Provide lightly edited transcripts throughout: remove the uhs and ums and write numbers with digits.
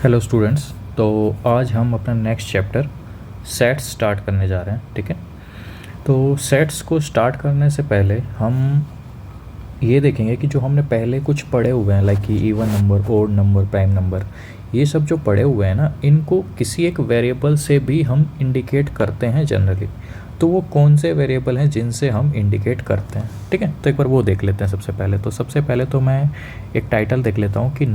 Hello students. तो आज हम अपना नेक्स्ट चैप्टर सेट्स स्टार्ट करने जा रहे हैं। ठीक है, तो सेट्स को स्टार्ट करने से पहले हम ये देखेंगे कि जो हमने पहले कुछ पढ़े हुए हैं लाइक कि even number, odd number, prime number, ये सब जो पढ़े हुए हैं ना, इनको किसी एक वेरिएबल से भी हम इंडिकेट करते हैं जनरली। तो वो कौन से वेरिएबल हैं जिनसे हम इंडिकेट करते हैं? ठीक है, तो एक बार वो देख लेते हैं। सबसे पहले तो मैं एक टाइटल देख लेता हूँ कि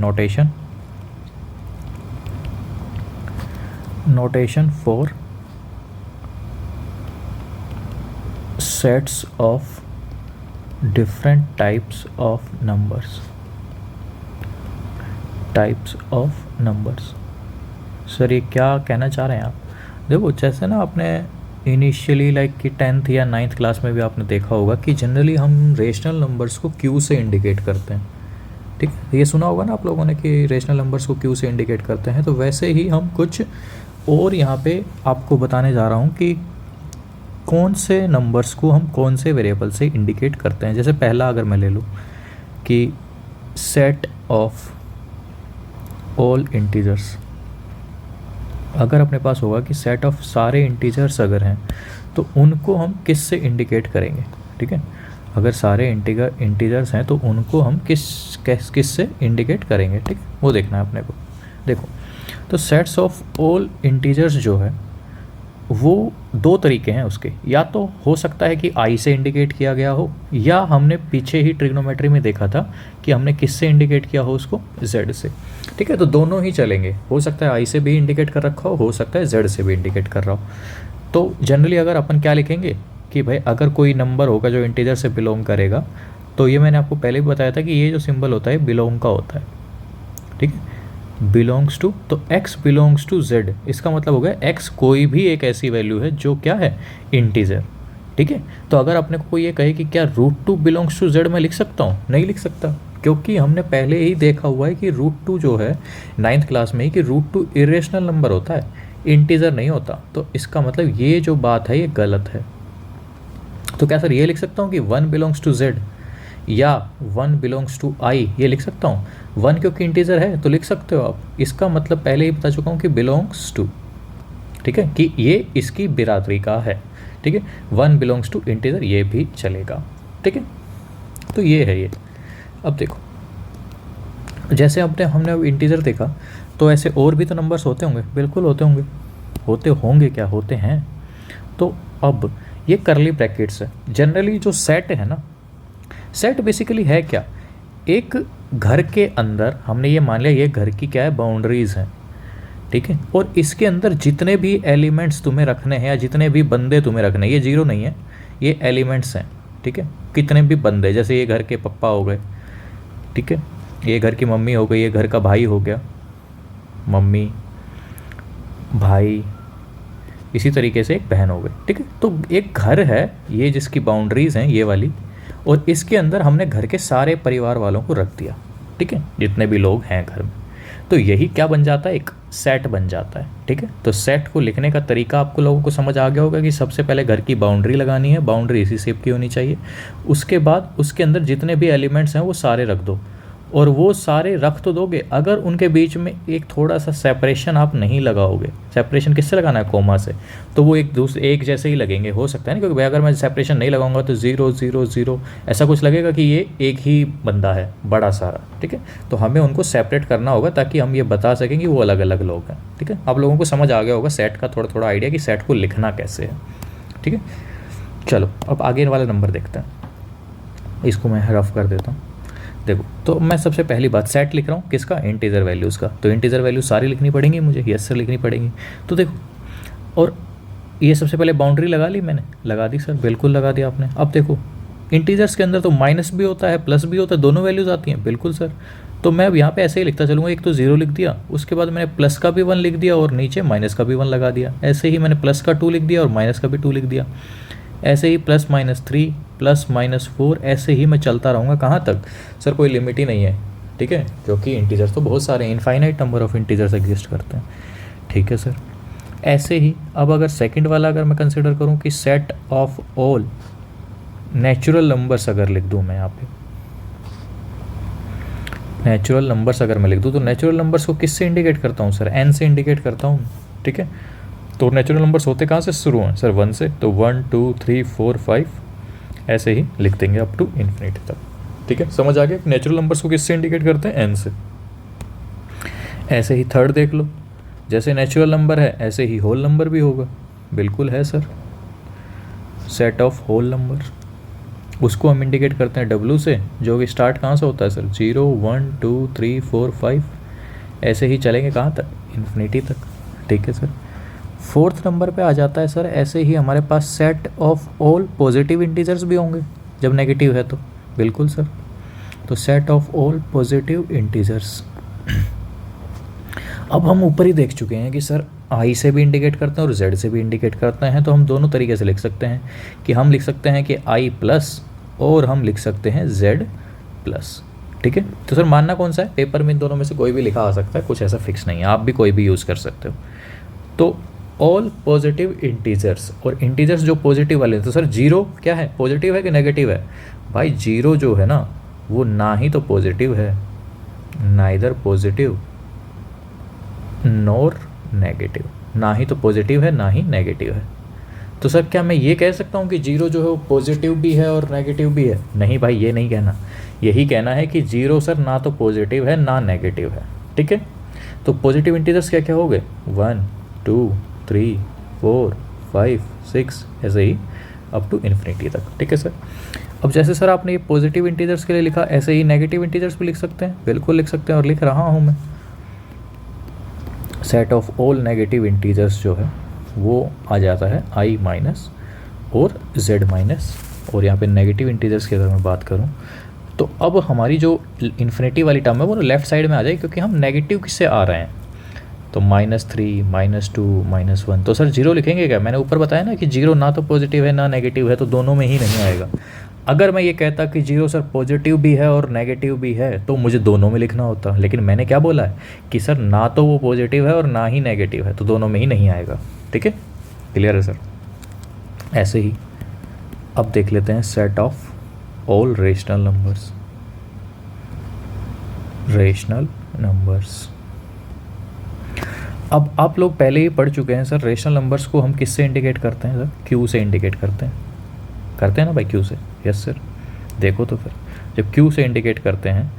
notation for sets of different types of numbers। Sir ये क्या कहना चाह रहे हैं आप? देखो, जैसे ना आपने इनिशियली लाइक कि 10th या 9th क्लास में भी आपने देखा होगा कि जनरली हम रेशनल नंबर्स को क्यू से इंडिकेट करते हैं। ठीक है, ये सुना होगा ना आप लोगों ने कि रेशनल नंबर्स को क्यू से इंडिकेट करते हैं। तो वैसे ही हम कुछ और यहाँ पे आपको बताने जा रहा हूँ कि कौन से नंबर्स को हम कौन से वेरिएबल से इंडिकेट करते हैं। जैसे पहला अगर मैं ले लूँ कि सेट ऑफ ऑल इंटीजर्स, अगर अपने पास होगा कि सेट ऑफ सारे इंटीजर्स अगर हैं तो उनको हम किस से इंडिकेट करेंगे। ठीक है, अगर सारे इंटीजर्स हैं तो उनको हम किस से इंडिकेट करेंगे। ठीक, वो देखना है अपने को। देखो, तो सेट्स ऑफ ऑल इंटीजर्स जो है वो दो तरीके हैं उसके। या तो हो सकता है कि आई से इंडिकेट किया गया हो, या हमने पीछे ही ट्रिग्नोमेट्री में देखा था कि हमने किस से इंडिकेट किया हो उसको, जेड से। ठीक है, तो दोनों ही चलेंगे। हो सकता है आई से भी इंडिकेट कर रखा हो सकता है जेड से भी इंडिकेट कर रहा हो। तो जनरली अगर अपन क्या लिखेंगे कि भाई अगर कोई नंबर होगा जो इंटीजर से बिलोंग करेगा, तो ये मैंने आपको पहले भी बताया था कि ये जो सिंबल होता है बिलोंग का होता है। ठीक है, बिलोंग्स टू, तो x बिलोंग्स टू z, इसका मतलब हो गया x कोई भी एक ऐसी वैल्यू है जो क्या है, इंटीजर। ठीक है, तो अगर अपने को कोई ये कहे कि क्या √2 बिलोंग्स टू z, मैं लिख सकता हूँ? नहीं लिख सकता, क्योंकि हमने पहले ही देखा हुआ है कि √2 जो है 9th क्लास में ही कि √2 इरेशनल नंबर होता है, इंटीजर नहीं होता। तो इसका मतलब ये जो बात है ये गलत है। तो क्या सर ये लिख सकता हूँ कि 1 बिलोंग्स टू z या 1 बिलोंग्स टू i, ये लिख सकता हूँ? 1 क्योंकि इंटीजर है तो लिख सकते हो आप। इसका मतलब पहले ही बता चुका हूँ कि बिलोंग्स टू। ठीक है, कि ये इसकी बिरादरी का है। ठीक है, 1 बिलोंग्स टू इंटीजर, ये भी चलेगा। ठीक है, तो ये है ये। अब देखो, जैसे हमने इंटीजर देखा, तो ऐसे और भी तो नंबर्स होते होंगे। बिल्कुल होते होंगे क्या, होते हैं। तो अब ये करली ब्रैकेट्स है। जनरली जो सेट है ना, सेट बेसिकली है क्या, एक घर के अंदर हमने ये मान लिया ये घर की क्या है, बाउंड्रीज हैं। ठीक है, और इसके अंदर जितने भी एलिमेंट्स तुम्हें रखने हैं या जितने भी बंदे तुम्हें रखने हैं, ये जीरो नहीं है, ये एलिमेंट्स हैं। ठीक है, कितने भी बंदे, जैसे ये घर के पप्पा हो गए, ठीक है, ये घर की मम्मी हो गई, ये घर का भाई हो गया, मम्मी भाई, इसी तरीके से एक बहन हो गई। ठीक है, तो एक घर है ये जिसकी बाउंड्रीज हैं ये वाली, और इसके अंदर हमने घर के सारे परिवार वालों को रख दिया। ठीक है, जितने भी लोग हैं घर में, तो यही क्या बन जाता है, एक सेट बन जाता है। ठीक है, तो सेट को लिखने का तरीका आपको लोगों को समझ आ गया होगा कि सबसे पहले घर की बाउंड्री लगानी है, बाउंड्री इसी शेप की होनी चाहिए। उसके बाद उसके अंदर जितने भी एलिमेंट्स हैं वो सारे रख दो, और वो सारे रख तो दोगे, अगर उनके बीच में एक थोड़ा सा सेपरेशन आप नहीं लगाओगे, सेपरेशन किससे लगाना है, कोमा से, तो वो एक जैसे ही लगेंगे। हो सकता है ना, क्योंकि भाई अगर मैं सेपरेशन नहीं लगाऊंगा तो 0 0 0 ऐसा कुछ लगेगा कि ये एक ही बंदा है बड़ा सारा। ठीक है, तो हमें उनको सेपरेट करना होगा ताकि हम ये बता सकें कि वो अलग अलग लोग हैं। ठीक है, आप लोगों को समझ आ गया होगा सेट का थोड़ा थोड़ा आइडिया कि सेट को लिखना कैसे है। ठीक है, चलो अब आगे वाला नंबर देखते हैं। इसको मैं रफ कर देता हूँ। देखो, तो मैं सबसे पहली बात सेट लिख रहा हूँ किसका, इंटीजर वैल्यूज़ का। तो इंटीजर वैल्यू सारी लिखनी पड़ेंगी मुझे, यस सर लिखनी पड़ेंगी। तो देखो, और ये सबसे पहले बाउंड्री लगा ली मैंने, लगा दी सर, बिल्कुल लगा दिया आपने। अब देखो, इंटीजर्स के अंदर तो माइनस भी होता है प्लस भी होता है, दोनों वैल्यूज़ आती हैं। बिल्कुल सर, तो मैं अब यहाँ पे ऐसे ही लिखता चलूँगा। एक तो 0 लिख दिया, उसके बाद मैंने प्लस का भी 1 लिख दिया और नीचे माइनस का भी 1 लगा दिया। ऐसे ही मैंने प्लस का 2 लिख दिया और माइनस का भी 2 लिख दिया। ऐसे ही +-3 +-4 ऐसे ही मैं चलता रहूँगा। कहाँ तक सर, कोई लिमिट ही नहीं है। ठीक है, क्योंकि इंटीजर्स तो बहुत सारे, infinite number of integers exist करते हैं। ठीक है सर, ऐसे ही अब अगर सेकंड वाला अगर मैं कंसिडर करूँ कि set of all natural numbers अगर लिख दूँ मैं यहाँ पे, नेचुरल नंबर्स अगर मैं लिख दूँ तो नेचुरल नंबर्स को किससे इंडिकेट करता हूँ सर, एन से इंडिकेट करता हूँ, ठीक है। तो नेचुरल नंबर्स होते कहाँ से शुरू हैं सर, 1 से, तो 1 2 3 4 5 ऐसे ही लिख देंगे अप टू इन्फिनिटी तक, ठीक है। समझ आ गया, नेचुरल नंबर्स को किससे इंडिकेट करते हैं, एन से। ऐसे ही थर्ड देख लो, जैसे नेचुरल नंबर है ऐसे ही होल नंबर भी होगा, बिल्कुल है sir, set of whole number, उसको हम इंडिकेट करते हैं डब्ल्यू से, जो कि स्टार्ट कहाँ से होता है सर, 0 1 2 3 4 5 ऐसे ही चलेंगे कहाँ तक, इन्फिनिटी तक, ठीक है सर। फोर्थ नंबर पे आ जाता है सर, ऐसे ही हमारे पास set of all positive integers भी होंगे जब नेगेटिव है तो, बिल्कुल सर। तो set of all positive integers. अब हम ऊपर ही देख चुके हैं कि सर आई से भी इंडिकेट करते हैं और जेड से भी इंडिकेट करते हैं, तो हम दोनों तरीके से लिख सकते हैं कि हम लिख सकते हैं कि आई प्लस और हम लिख सकते हैं जेड प्लस, ठीक है। तो सर मानना कौन सा है, पेपर में इन दोनों में से कोई भी लिखा आ सकता है, कुछ ऐसा फिक्स नहीं है, आप भी कोई भी यूज़ कर सकते हो। तो ऑल पॉजिटिव इंटीजर्स, और इंटीजर्स जो पॉजिटिव वाले हैं, तो सर जीरो क्या है, पॉजिटिव है कि नेगेटिव है, भाई जीरो जो है ना वो ना ही तो पॉजिटिव है, नाइदर पॉजिटिव नॉर नेगेटिव, ना ही तो पॉजिटिव है ना ही नेगेटिव है। तो सर क्या मैं ये कह सकता हूँ कि जीरो जो है वो पॉजिटिव भी है और नेगेटिव भी है, नहीं भाई ये नहीं कहना, यही कहना है कि जीरो सर ना तो पॉजिटिव है ना नेगेटिव है, ठीक है। तो पॉजिटिव इंटीजर्स क्या क्या हो गए, 1 2 3 4 5 6 ऐसे ही अप टू इन्फिनिटी तक, ठीक है सर। अब जैसे सर आपने ये पॉजिटिव इंटीजर्स के लिए लिखा, ऐसे ही नेगेटिव इंटीजर्स भी लिख सकते हैं, बिल्कुल लिख सकते हैं, और लिख रहा हूँ मैं। Set of all negative integers जो है वो आ जाता है आई माइनस और जेड माइनस, और यहाँ पे नेगेटिव इंटीजर्स की अगर मैं बात करूँ तो अब हमारी जो इन्फिनिटी वाली टर्म है वो लेफ्ट साइड में आ जाएगी, क्योंकि हम नेगेटिव किससे आ रहे हैं, तो -3 -2 -1, तो सर जीरो लिखेंगे क्या, मैंने ऊपर बताया ना कि जीरो ना तो पॉजिटिव है ना नेगेटिव है, तो दोनों में ही नहीं आएगा। अगर मैं ये कहता कि जीरो सर पॉजिटिव भी है और नेगेटिव भी है तो मुझे दोनों में लिखना होता, लेकिन मैंने क्या बोला है कि सर ना तो वो पॉजिटिव है और ना ही नेगेटिव है, तो दोनों में ही नहीं आएगा, ठीक है, क्लियर है सर। ऐसे ही अब देख लेते हैं set of all rational numbers, rational numbers. अब आप लोग पहले ही पढ़ चुके हैं सर, रेशनल नंबर्स को हम किससे इंडिकेट करते हैं सर, क्यू से इंडिकेट करते हैं ना भाई, क्यू से, यस सर। देखो तो फिर जब क्यू से इंडिकेट करते हैं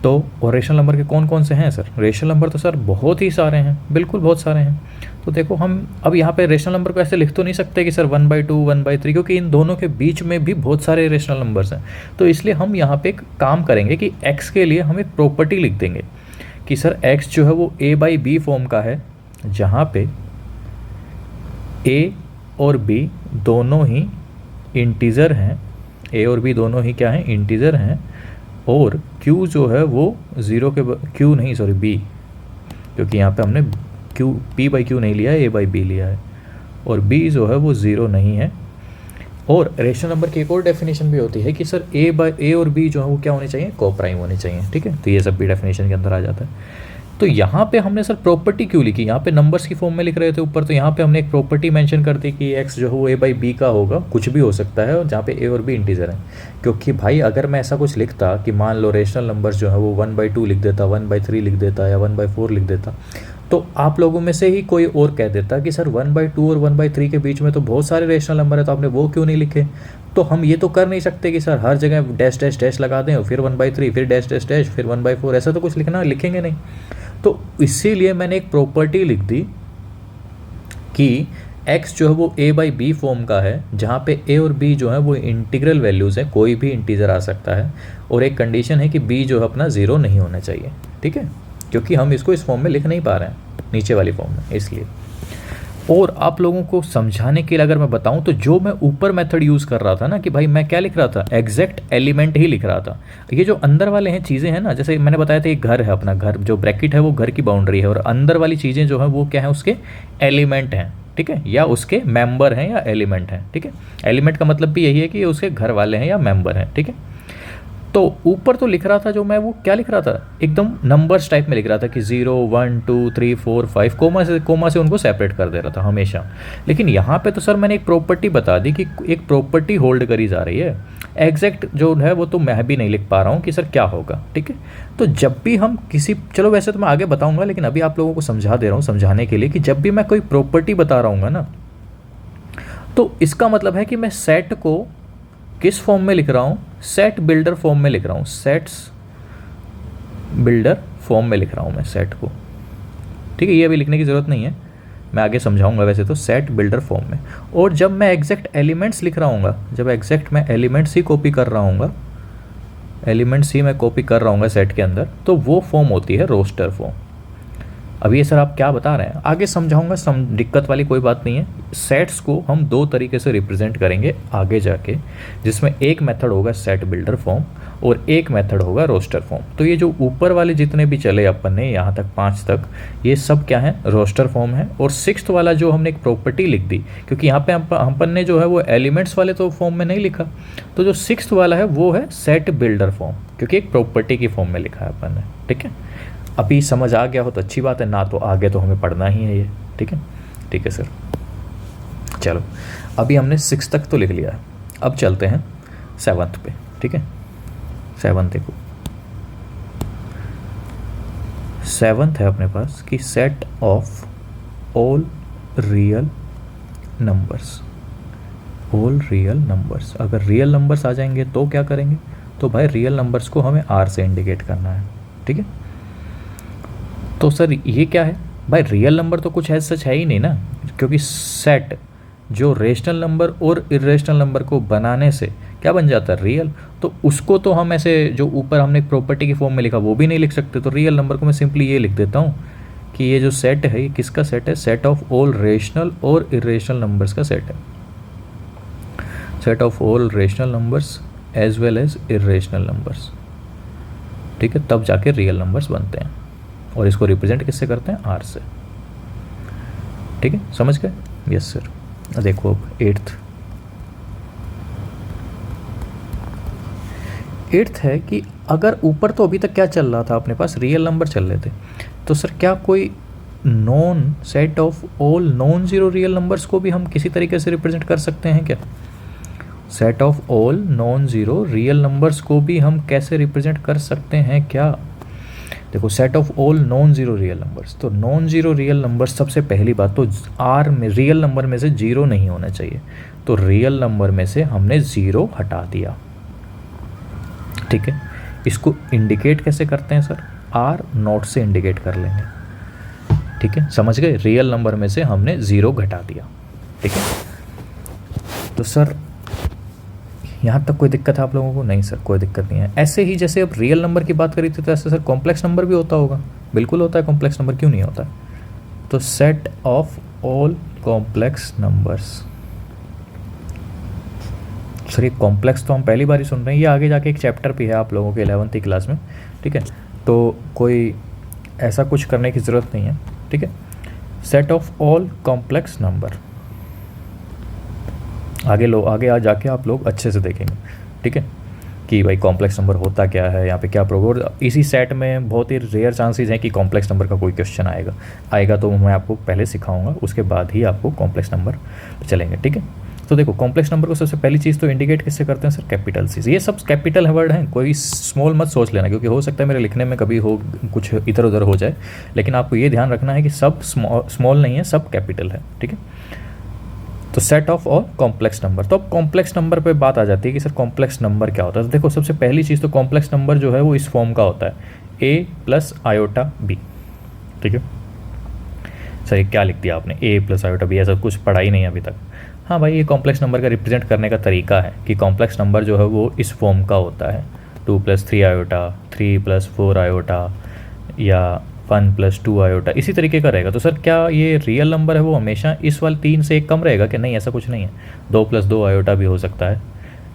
तो, और रेशनल नंबर के कौन कौन से हैं सर, रेशनल नंबर तो सर बहुत ही सारे हैं, बिल्कुल बहुत सारे हैं। तो देखो हम अब यहाँ पे रेशनल नंबर को ऐसे लिख तो नहीं सकते कि सर 1/2 1/3, क्योंकि इन दोनों के बीच में भी बहुत सारे रेशनल नंबर्स हैं। तो इसलिए हम यहाँ पे एक काम करेंगे कि x के लिए हम एक प्रॉपर्टी लिख देंगे कि सर x जो है वो a/b फॉर्म का है, जहाँ पे a और b दोनों ही इंटीज़र हैं, a और b दोनों ही क्या हैं, इंटीज़र हैं, और q जो है वो ज़ीरो के q नहीं सॉरी b, क्योंकि यहाँ पे हमने q p/q नहीं लिया है, a/b लिया है, और b जो है वो ज़ीरो नहीं है। और रेशनल नंबर की एक और डेफिनेशन भी होती है कि सर a और b जो है वो क्या होने चाहिए, कोप्राइम होने चाहिए, ठीक है। तो ये सब भी डेफिनेशन के अंदर आ जाता है। तो यहाँ पे हमने सर प्रॉपर्टी क्यों लिखी, यहाँ पे नंबर्स की फॉर्म में लिख रहे थे ऊपर, तो यहाँ पे हमने एक प्रॉपर्टी मेंशन कर दी कि x जो है वो a/b का होगा, कुछ भी हो सकता है, और जहाँ पे a और b इंटीजर हैं। क्योंकि भाई अगर मैं ऐसा कुछ लिखता कि मान लो रेशनल नंबर्स जो है वो 1/2 लिख देता, 1/3 लिख देता, या 1/4 लिख देता, तो आप लोगों में से ही कोई और कह देता कि सर 1/2 और 1/3 के बीच में तो बहुत सारे रेशनल नंबर है, तो आपने वो क्यों नहीं लिखे। तो हम ये तो कर नहीं सकते कि सर हर जगह डैश डैश डैश लगा दें और फिर 1/3 फिर डैश डैश डैश फिर 1/4, ऐसा तो कुछ लिखेंगे नहीं। तो इसीलिए मैंने एक प्रॉपर्टी लिख दी कि x जो है वो a/b फॉर्म का है, जहाँ पे a और b जो है वो इंटीग्रल वैल्यूज़ हैं, कोई भी इंटीजर आ सकता है, और एक कंडीशन है कि b जो है अपना ज़ीरो नहीं होना चाहिए, ठीक है, क्योंकि हम इसको इस फॉर्म में लिख नहीं पा रहे हैं नीचे वाली फॉर्म में, इसलिए। और आप लोगों को समझाने के लिए अगर मैं बताऊं तो जो मैं ऊपर मेथड यूज़ कर रहा था ना कि भाई मैं क्या लिख रहा था, एग्जैक्ट एलिमेंट ही लिख रहा था। ये जो अंदर वाले हैं चीज़ें हैं ना, जैसे मैंने बताया था एक घर है, अपना घर जो ब्रैकेट है वो घर की बाउंड्री है, और अंदर वाली चीज़ें जो है वो क्या है, उसके एलिमेंट हैं, ठीक है, या उसके मेंबर हैं या एलिमेंट हैं, ठीक है। एलिमेंट का मतलब भी यही है कि ये उसके घर वाले हैं या मेंबर हैं, ठीक है। तो ऊपर तो लिख रहा था जो मैं, वो क्या लिख रहा था, एकदम नंबर्स टाइप में लिख रहा था कि 0 1 2 3 4 5, कोमा से उनको सेपरेट कर दे रहा था हमेशा। लेकिन यहाँ पे तो सर मैंने एक प्रॉपर्टी बता दी कि एक प्रॉपर्टी होल्ड करी जा रही है। एग्जैक्ट जो है वो तो मैं भी नहीं लिख पा रहा हूँ कि सर क्या होगा, ठीक है। तो जब भी हम किसी, चलो वैसे तो मैं आगे बताऊँगा, लेकिन अभी आप लोगों को समझा दे रहा हूँ समझाने के लिए कि जब भी मैं कोई प्रॉपर्टी बता रहा हूँ ना, तो इसका मतलब है कि मैं सेट को किस फॉर्म में लिख रहा हूँ, सेट बिल्डर फॉर्म में लिख रहा हूँ, सेट्स बिल्डर फॉर्म में लिख रहा हूँ मैं सेट को, ठीक है। ये अभी लिखने की ज़रूरत नहीं है, मैं आगे समझाऊंगा वैसे तो, सेट बिल्डर फॉर्म में। और जब मैं एग्जैक्ट एलिमेंट्स लिख रहा हूँ, जब एग्जैक्ट मैं एलिमेंट्स ही कॉपी कर रहा हूँ, एलिमेंट्स ही मैं कॉपी कर रहा हूँ सेट के अंदर, तो वो फॉर्म होती है रोस्टर फॉर्म। अब ये सर आप क्या बता रहे हैं, आगे समझाऊंगा, दिक्कत वाली कोई बात नहीं है। सेट्स को हम दो तरीके से रिप्रेजेंट करेंगे आगे जाके, जिसमें एक मेथड होगा सेट बिल्डर फॉर्म और एक मेथड होगा रोस्टर फॉर्म। तो ये जो ऊपर वाले जितने भी चले अपन ने यहाँ तक 5 तक, ये सब क्या है, रोस्टर फॉर्म है। और 6th वाला जो हमने एक प्रॉपर्टी लिख दी, क्योंकि यहाँ पे अपन ने जो है वो एलिमेंट्स वाले तो फॉर्म में नहीं लिखा, तो जो 6th वाला है वो है सेट बिल्डर फॉर्म, क्योंकि एक प्रॉपर्टी की फॉर्म में लिखा है अपन ने, ठीक है। अभी समझ आ गया हो तो अच्छी बात है, ना तो आगे तो हमें पढ़ना ही है ये, ठीक है। ठीक है सर, चलो अभी हमने 6 तक तो लिख लिया है, अब चलते हैं 7th पे, ठीक है। 7th देखो, 7th है अपने पास कि set of all real numbers, all real numbers. अगर रियल नंबर्स आ जाएंगे तो क्या करेंगे, तो भाई रियल नंबर्स को हमें आर से इंडिकेट करना है, ठीक है। तो सर ये क्या है भाई, रियल नंबर तो कुछ ऐसा सच है ही नहीं ना, क्योंकि सेट जो रेशनल नंबर और इरेशनल नंबर को बनाने से क्या बन जाता है, रियल। तो उसको तो हम ऐसे जो ऊपर हमने एक प्रॉपर्टी की फॉर्म में लिखा वो भी नहीं लिख सकते। तो रियल नंबर को मैं सिंपली ये लिख देता हूँ कि ये जो सेट है ये किसका सेट है, सेट ऑफ ऑल रेशनल और इरेशनल नंबर्स का सेट है, set of all rational numbers as well as irrational numbers, ठीक है। तब जाके रियल नंबर्स बनते हैं, और इसको रिप्रेजेंट किससे करते हैं, आर से, ठीक है। समझ गए, यस सर। देखो अब 8th है कि अगर ऊपर तो अभी तक क्या चल रहा था अपने पास, रियल नंबर चल रहे थे, तो सर क्या कोई non set of all non zero real numbers को भी हम किसी तरीके से रिप्रेजेंट कर सकते हैं क्या, set of all non zero real numbers को भी हम कैसे रिप्रेजेंट कर सकते हैं क्या। देखो set of all non zero real numbers, तो नॉन जीरो रियल नंबर्स, सबसे पहली बात तो आर में रियल नंबर में से जीरो नहीं होना चाहिए, तो रियल नंबर में से हमने ज़ीरो हटा दिया, ठीक है। इसको इंडिकेट कैसे करते हैं सर, आर नॉट से इंडिकेट कर लेंगे, ठीक है। समझ गए, रियल नंबर में से हमने ज़ीरो घटा दिया, ठीक है। तो सर यहाँ तक कोई दिक्कत है आप लोगों को, नहीं सर कोई दिक्कत नहीं है। ऐसे ही जैसे अब रियल नंबर की बात करी थी, तो ऐसे सर कॉम्प्लेक्स नंबर भी होता होगा, बिल्कुल होता है, कॉम्प्लेक्स नंबर क्यों नहीं होता। तो set of all complex numbers, sir ये कॉम्प्लेक्स तो हम पहली बार ही सुन रहे हैं, ये आगे जाके एक चैप्टर भी है आप लोगों के 11वीं क्लास में, ठीक है। तो कोई ऐसा कुछ करने की ज़रूरत नहीं है, ठीक है। Set of all complex number, आगे आ जाके आप लोग अच्छे से देखेंगे, ठीक है, कि भाई कॉम्प्लेक्स नंबर होता क्या है, यहाँ पे क्या प्रोग्राम। इसी सेट में बहुत ही रेयर चांसेस हैं कि कॉम्प्लेक्स नंबर का कोई क्वेश्चन आएगा तो मैं आपको पहले सिखाऊंगा, उसके बाद ही आपको कॉम्प्लेक्स नंबर चलेंगे, ठीक है। तो देखो कॉम्प्लेक्स नंबर को सबसे पहली चीज़ तो इंडिकेट किससे करते हैं सर, कैपिटल से। ये सब कैपिटल वर्ड हैं, कोई स्मॉल मत सोच लेना, क्योंकि हो सकता है मेरे लिखने में कभी हो कुछ इधर उधर हो जाए, लेकिन आपको ये ध्यान रखना है कि सब स्मॉल नहीं है, सब कैपिटल है, ठीक है। तो set of all complex number, तो अब कॉम्प्लेक्स नंबर पे बात आ जाती है कि सर कॉम्प्लेक्स नंबर क्या होता है। तो देखो सबसे पहली चीज़ तो कॉम्प्लेक्स नंबर जो है वो इस फॉर्म का होता है, a प्लस आयोटा b, ठीक है। सर ये क्या लिख दिया आपने, a प्लस आयोटा b, ऐसा कुछ पढ़ा ही नहीं अभी तक। हाँ भाई, ये कॉम्प्लेक्स नंबर का रिप्रेजेंट करने का तरीका है कि कॉम्प्लेक्स नंबर जो है वो इस फॉर्म का होता है, 2 + 3 आयोटा, 3 + 4 आयोटा, या 1 + 2 आयोटा, इसी तरीके का रहेगा। तो सर क्या ये रियल नंबर है वो हमेशा इस वाले 3 से एक कम रहेगा कि नहीं, ऐसा कुछ नहीं है। 2 + 2 आयोटा भी हो सकता है,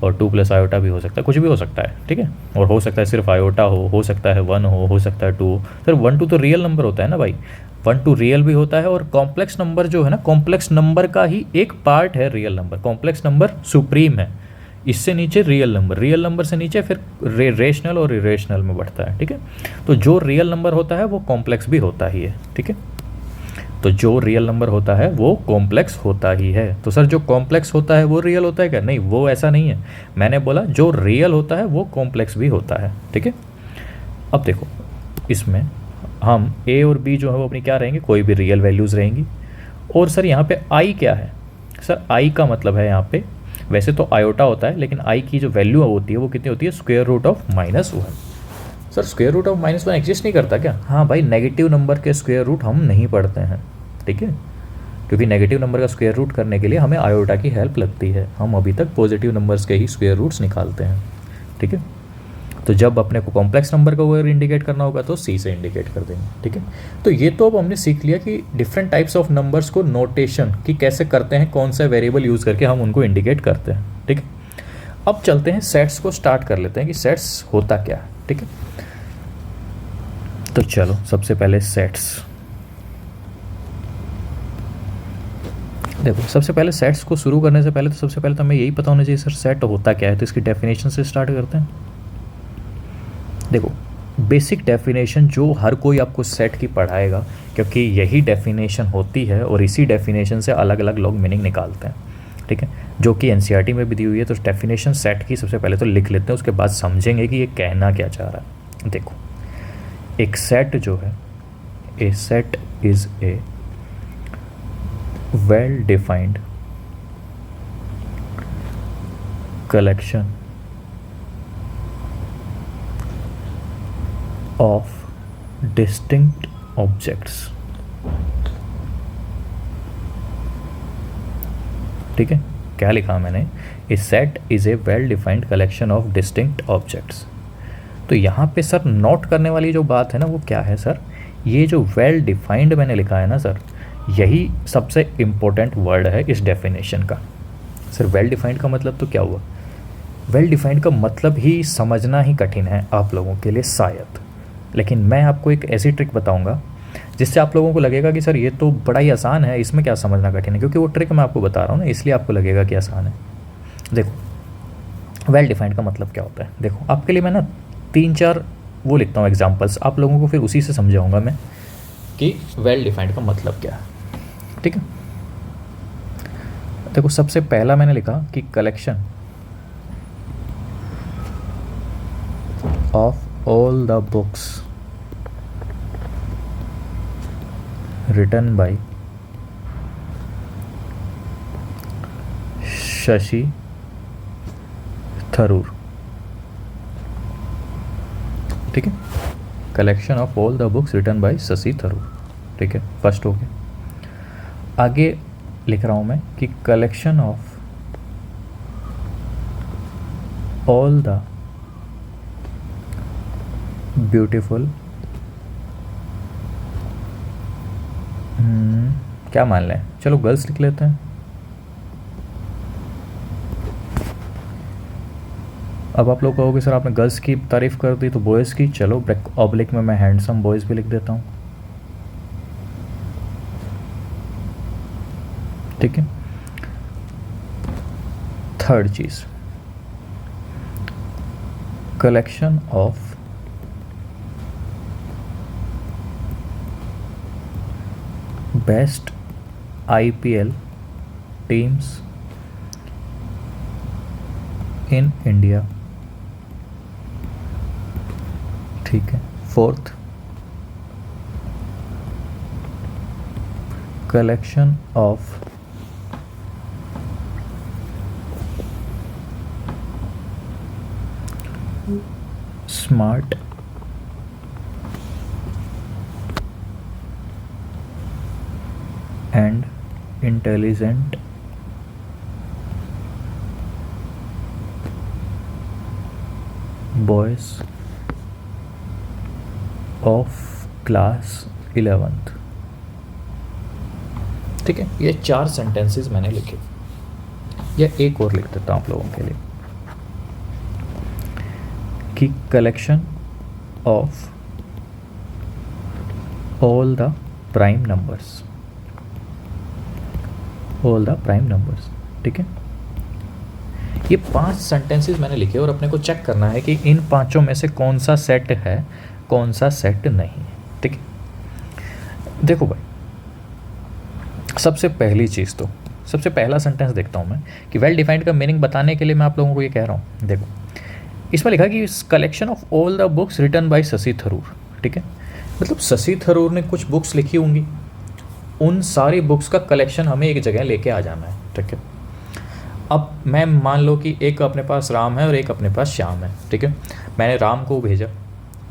और 2 + आयोटा भी हो सकता है, कुछ भी हो सकता है, ठीक है। और हो सकता है सिर्फ आयोटा हो सकता है 1 हो सकता है 2। सर 1 2 तो रियल नंबर होता है ना भाई, 1 2 रियल भी होता है, और कॉम्प्लेक्स नंबर जो है ना, कॉम्प्लेक्स नंबर का ही एक पार्ट है real number, complex number supreme है, इससे नीचे रियल नंबर से नीचे फिर रेशनल और इरेशनल में बढ़ता है, ठीक है। तो जो रियल नंबर होता है वो कॉम्प्लेक्स भी होता ही है, ठीक है। तो जो रियल नंबर होता है वो कॉम्प्लेक्स होता ही है। तो सर जो कॉम्प्लेक्स होता है वो रियल होता है क्या? नहीं, वो ऐसा नहीं है। मैंने बोला जो रियल होता है वो कॉम्प्लेक्स भी होता है, ठीक है। अब देखो इसमें हम ए और बी जो है वो अपनी क्या रहेंगे, कोई भी रियल वैल्यूज़ रहेंगी। और सर यहाँ पे आई क्या है? सर आई का मतलब है यहाँ पे, वैसे तो आयोटा होता है लेकिन आई की जो वैल्यू होती है वो कितनी होती है? Square root of -1। Sir square root of -1 exist नहीं करता क्या? हाँ भाई, नेगेटिव नंबर के स्क्वायर रूट हम नहीं पढ़ते हैं, ठीक है। क्योंकि नेगेटिव नंबर का स्क्वायर रूट करने के लिए हमें आयोटा की हेल्प लगती है। हम अभी तक पॉजिटिव नंबर्स के ही स्क्वायर रूट्स निकालते हैं, ठीक है। तो जब अपने को कॉम्प्लेक्स नंबर का अगर इंडिकेट करना होगा तो सी से इंडिकेट कर देंगे, ठीक है। तो ये तो अब हमने सीख लिया कि डिफरेंट टाइप्स ऑफ नंबर्स को नोटेशन कि कैसे करते हैं, कौन सा वेरिएबल यूज़ करके हम उनको इंडिकेट करते हैं, ठीक है। अब चलते हैं सेट्स को स्टार्ट कर लेते हैं कि सेट्स होता क्या है, ठीक है। तो चलो सबसे पहले सेट्स देखो। सबसे पहले सेट्स को शुरू करने से पहले सबसे पहले तो हमें यही पता होना चाहिए सर सेट होता क्या है। तो इसकी डेफिनेशन से स्टार्ट करते हैं। देखो बेसिक डेफिनेशन जो हर कोई आपको सेट की पढ़ाएगा, क्योंकि यही डेफिनेशन होती है और इसी डेफिनेशन से अलग अलग लोग मीनिंग निकालते हैं, ठीक है, जो कि एनसीईआरटी में भी दी हुई है। तो डेफिनेशन सेट की सबसे पहले तो लिख लेते हैं, उसके बाद समझेंगे कि ये कहना क्या चाह रहा है। देखो एक सेट जो है, a set is a well defined collection of distinct objects, ठीक है। क्या लिखा मैंने? A set is a well defined collection of distinct objects. तो यहाँ पे सर नोट करने वाली जो बात है ना वो क्या है सर? ये जो वेल डिफाइंड मैंने लिखा है ना सर, यही सबसे इम्पोर्टेंट वर्ड है इस डेफिनेशन का। सर वेल डिफाइंड का मतलब तो क्या हुआ? वेल डिफाइंड का मतलब ही समझना ही कठिन है आप लोगों के लिए शायद, लेकिन मैं आपको एक ऐसी ट्रिक बताऊंगा जिससे आप लोगों को लगेगा कि सर ये तो बड़ा ही आसान है, इसमें क्या समझना कठिन है, क्योंकि वो ट्रिक मैं आपको बता रहा हूँ ना, इसलिए आपको लगेगा कि आसान है। देखो वेल डिफाइंड का मतलब क्या होता है। देखो आपके लिए मैं ना 3-4 वो लिखता हूँ एग्जाम्पल्स, आप लोगों को फिर उसी से समझाऊंगा मैं कि वेल डिफाइंड का मतलब क्या है, ठीक है। देखो सबसे पहला मैंने लिखा कि collection of all the books written by Shashi Tharoor, ठीक है। Collection of all the books written by Shashi Tharoor, ठीक है, फर्स्ट हो गया। आगे लिख रहा हूँ मैं कि collection of all the beautiful, क्या मान लें, चलो गर्ल्स लिख लेते हैं। अब आप लोग कहोगे सर आपने गर्ल्स की तारीफ कर दी तो बॉयज़ की, चलो ऑब्लिक में मैं हैंडसम बॉयज़ भी लिख देता हूँ, ठीक है। Third cheese, collection of best IPL teams in India, ठीक है। Fourth, collection of smart and intelligent boys of class 11th, ठीक है। ये 4 सेंटेंसेस मैंने लिखे, या एक और लिख देता हूँ आप लोगों के लिए कि collection of all the prime numbers, all the prime numbers, ठीक है। ये 5 सेंटेंसेस मैंने लिखे और अपने को चेक करना है कि इन पांचों में से कौन सा सेट है, कौन सा सेट नहीं है। ठीक है, देखो भाई, सबसे पहली चीज़ तो सबसे पहला सेंटेंस देखता हूँ मैं कि वेल डिफाइंड का मीनिंग बताने के लिए मैं आप लोगों को ये कह रहा हूँ। देखो, इसमें लिखा कि collection of all the books written by Shashi Tharoor. ठीक है, मतलब शशि थरूर ने कुछ बुक्स लिखी होंगी, उन सारी बुक्स का कलेक्शन हमें एक जगह लेके आ जाना है। ठीक है, अब मैं मान लो कि एक अपने पास राम है और एक अपने पास श्याम है। ठीक है, मैंने राम को भेजा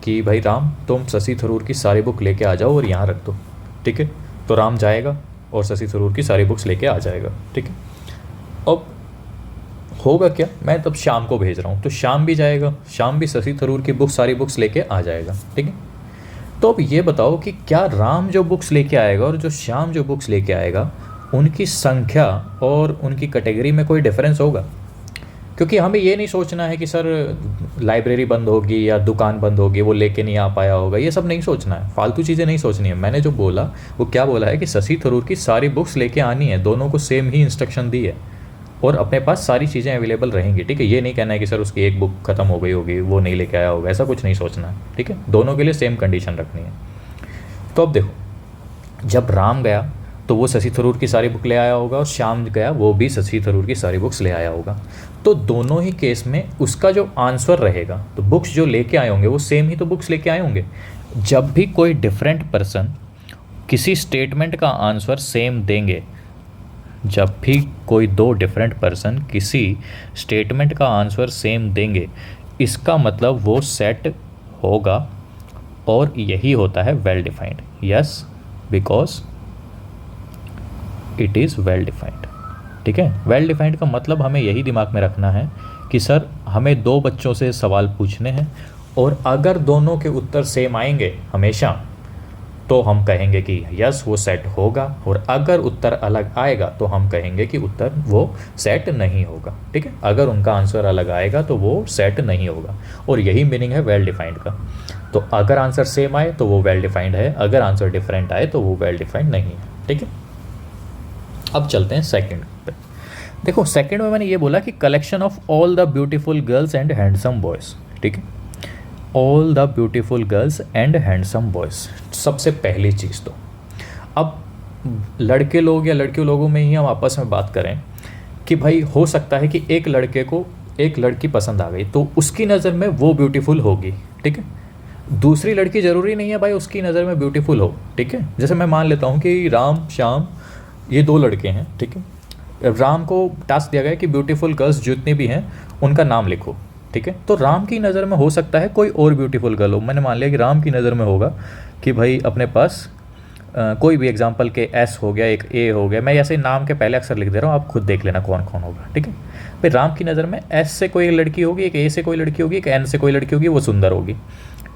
कि भाई राम, तुम शशि थरूर की सारी बुक लेके आ जाओ और यहाँ रख दो। ठीक है, तो राम जाएगा और शशि थरूर की सारी बुक्स लेके आ जाएगा। ठीक है, अब होगा क्या, मैं तब शाम को भेज रहा हूँ तो शाम भी जाएगा, शाम भी शशि थरूर की बुक सारी बुक्स लेके आ जाएगा। ठीक है, तो अब ये बताओ कि क्या राम जो बुक्स लेके आएगा और जो श्याम जो बुक्स लेके आएगा, उनकी संख्या और उनकी कैटेगरी में कोई डिफरेंस होगा? क्योंकि हमें ये नहीं सोचना है कि सर लाइब्रेरी बंद होगी या दुकान बंद होगी, वो लेके नहीं आ पाया होगा, ये सब नहीं सोचना है, फालतू चीज़ें नहीं सोचनी है। मैंने जो बोला वो क्या बोला है कि शशि थरूर की सारी बुक्स लेके आनी है, दोनों को सेम ही इंस्ट्रक्शन दी है और अपने पास सारी चीज़ें अवेलेबल रहेंगी। ठीक है, ये नहीं कहना है कि सर उसकी एक बुक खत्म हो गई होगी, वो नहीं लेके आया होगा, ऐसा कुछ नहीं सोचना है। ठीक है, दोनों के लिए सेम कंडीशन रखनी है। तो अब देखो, जब राम गया तो वो शशि थरूर की सारी बुक ले आया होगा और श्याम गया वो भी शशि थरूर की सारी बुक्स ले आया होगा। तो दोनों ही केस में उसका जो आंसर रहेगा, तो बुक्स जो लेके आए होंगे वो सेम ही तो बुक्स लेके आए होंगे। जब भी कोई डिफरेंट पर्सन किसी स्टेटमेंट का आंसर सेम देंगे, जब भी कोई दो डिफरेंट पर्सन किसी स्टेटमेंट का आंसर सेम देंगे, इसका मतलब वो सेट होगा और यही होता है well defined. Yes, because it is well defined. ठीक है, वेल डिफाइंड का मतलब हमें यही दिमाग में रखना है कि सर हमें दो बच्चों से सवाल पूछने हैं और अगर दोनों के उत्तर सेम आएंगे हमेशा, तो हम कहेंगे कि यस वो सेट होगा, और अगर उत्तर अलग आएगा तो हम कहेंगे कि उत्तर वो सेट नहीं होगा। ठीक है, अगर उनका आंसर अलग आएगा तो वो सेट नहीं होगा, और यही मीनिंग है वेल डिफाइंड का। तो अगर आंसर सेम आए तो वो वेल डिफाइंड है, अगर आंसर डिफरेंट आए तो वो वेल डिफाइंड नहीं है। ठीक है, अब चलते हैं सेकंड पे। देखो, सेकंड में मैंने ये बोला कि collection of all the beautiful girls and handsome boys. ठीक है, all the beautiful girls and handsome boys, सबसे पहली चीज़ तो अब लड़के लोग या लड़कियों लोगों में ही हम आपस में बात करें कि भाई हो सकता है कि एक लड़के को एक लड़की पसंद आ गई तो उसकी नज़र में वो ब्यूटीफुल होगी। ठीक है, दूसरी लड़की ज़रूरी नहीं है भाई उसकी नज़र में ब्यूटीफुल हो। ठीक है, जैसे मैं मान लेता हूँ कि राम श्याम ये दो लड़के हैं। ठीक है, राम को टास्क दिया गया कि ब्यूटीफुल गर्ल्स जितनी भी हैं उनका नाम लिखो। ठीक है, तो राम की नज़र में हो सकता है कोई और ब्यूटीफुल गर्ल हो। मैंने मान लिया कि राम की नज़र में होगा कि भाई अपने पास कोई भी एग्जांपल के एस हो गया, एक ए हो गया, मैं ऐसे नाम के पहले अक्षर लिख दे रहा हूँ, आप खुद देख लेना कौन कौन होगा। ठीक है, फिर राम की नज़र में एस से कोई लड़की होगी, एक ए से कोई लड़की होगी, एक एन से कोई लड़की होगी, वो सुंदर होगी।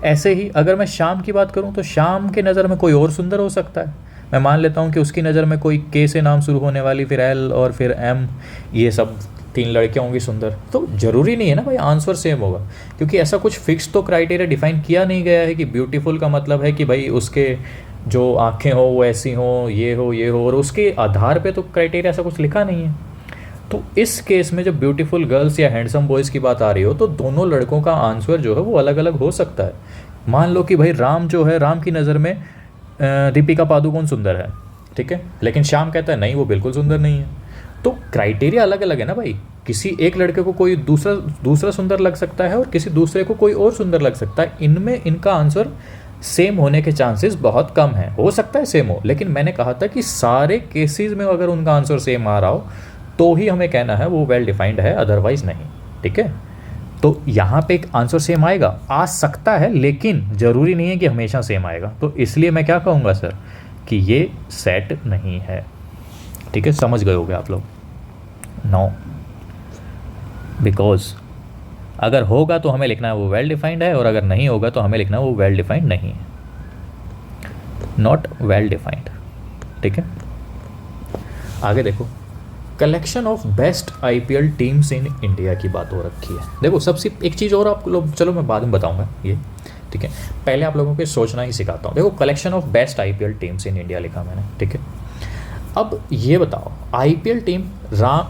ऐसे ही अगर मैं श्याम की बात करूँ तो श्याम की नज़र में कोई और सुंदर हो सकता है। मैं मान लेता हूँ कि उसकी नज़र में कोई के से नाम शुरू होने वाली, फिर एल और फिर एम, ये सब 3 लड़कियाँ होंगी सुंदर। तो ज़रूरी नहीं है ना भाई आंसर सेम होगा, क्योंकि ऐसा कुछ फिक्स तो क्राइटेरिया डिफाइन किया नहीं गया है कि ब्यूटीफुल का मतलब है कि भाई उसके जो आँखें हो वो ऐसी हों, ये हो, और उसके आधार पे तो क्राइटेरिया ऐसा कुछ लिखा नहीं है। तो इस केस में जब ब्यूटीफुल गर्ल्स या हैंडसम बॉयज़ की बात आ रही हो तो दोनों लड़कों का आंसर जो है वो अलग अलग हो सकता है। मान लो कि भाई राम जो है, राम की नज़र में दीपिका पादुकोण सुंदर है। ठीक है, लेकिन श्याम कहता है नहीं वो बिल्कुल सुंदर नहीं है। तो क्राइटेरिया अलग अलग है ना भाई, किसी एक लड़के को कोई दूसरा सुंदर लग सकता है और किसी दूसरे को कोई और सुंदर लग सकता है। इनमें इनका आंसर सेम होने के चांसेस बहुत कम हैं। हो सकता है सेम हो, लेकिन मैंने कहा था कि सारे केसेस में अगर उनका आंसर सेम आ रहा हो तो ही हमें कहना है वो वेल डिफाइंड है, अदरवाइज नहीं। ठीक है, तो यहाँ पे एक आंसर सेम आएगा, आ सकता है, लेकिन ज़रूरी नहीं है कि हमेशा सेम आएगा। तो इसलिए मैं क्या कहूँगा सर कि ये सेट नहीं है। ठीक है, समझ गए होगे आप लोग? नो, बिकॉज अगर होगा तो हमें लिखना है वो वेल डिफाइंड है, और अगर नहीं होगा तो हमें लिखना है वो वेल डिफाइंड नहीं है, नॉट वेल डिफाइंड। ठीक है, आगे देखो, collection of best IPL teams in India की बात हो रखी है। देखो, सबसे एक चीज़ और आप लोग, चलो मैं बाद में बताऊंगा ये। ठीक है, पहले आप लोगों को सोचना ही सिखाता हूँ। देखो, collection of best IPL teams in India लिखा मैंने। ठीक है, अब ये बताओ, आईपीएल टीम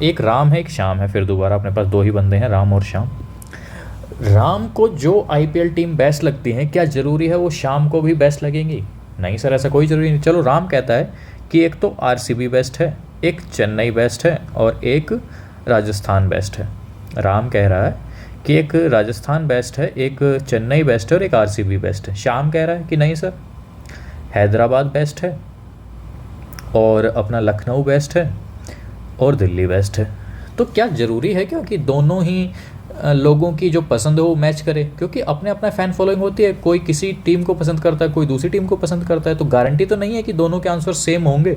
एक राम है एक श्याम है, फिर दोबारा अपने पास दो ही बंदे हैं, राम और श्याम। राम को जो आईपीएल टीम बेस्ट लगती है, क्या ज़रूरी है वो श्याम को भी बेस्ट लगेंगी? नहीं सर, ऐसा कोई ज़रूरी नहीं। चलो राम कहता है कि एक तो आरसीबी बेस्ट है, एक चेन्नई बेस्ट है और एक राजस्थान बेस्ट है। राम कह रहा है कि एक राजस्थान बेस्ट है, एक चेन्नई बेस्ट है और एक आरसीबी बेस्ट है। श्याम कह रहा है कि नहीं सर, हैदराबाद बेस्ट है और अपना लखनऊ बेस्ट है और दिल्ली बेस्ट है। तो क्या ज़रूरी है क्या कि दोनों ही लोगों की जो पसंद है वो मैच करे? क्योंकि अपने अपना फ़ैन फॉलोइंग होती है, कोई किसी टीम को पसंद करता है, कोई दूसरी टीम को पसंद करता है, तो गारंटी तो नहीं है कि दोनों के आंसर सेम होंगे।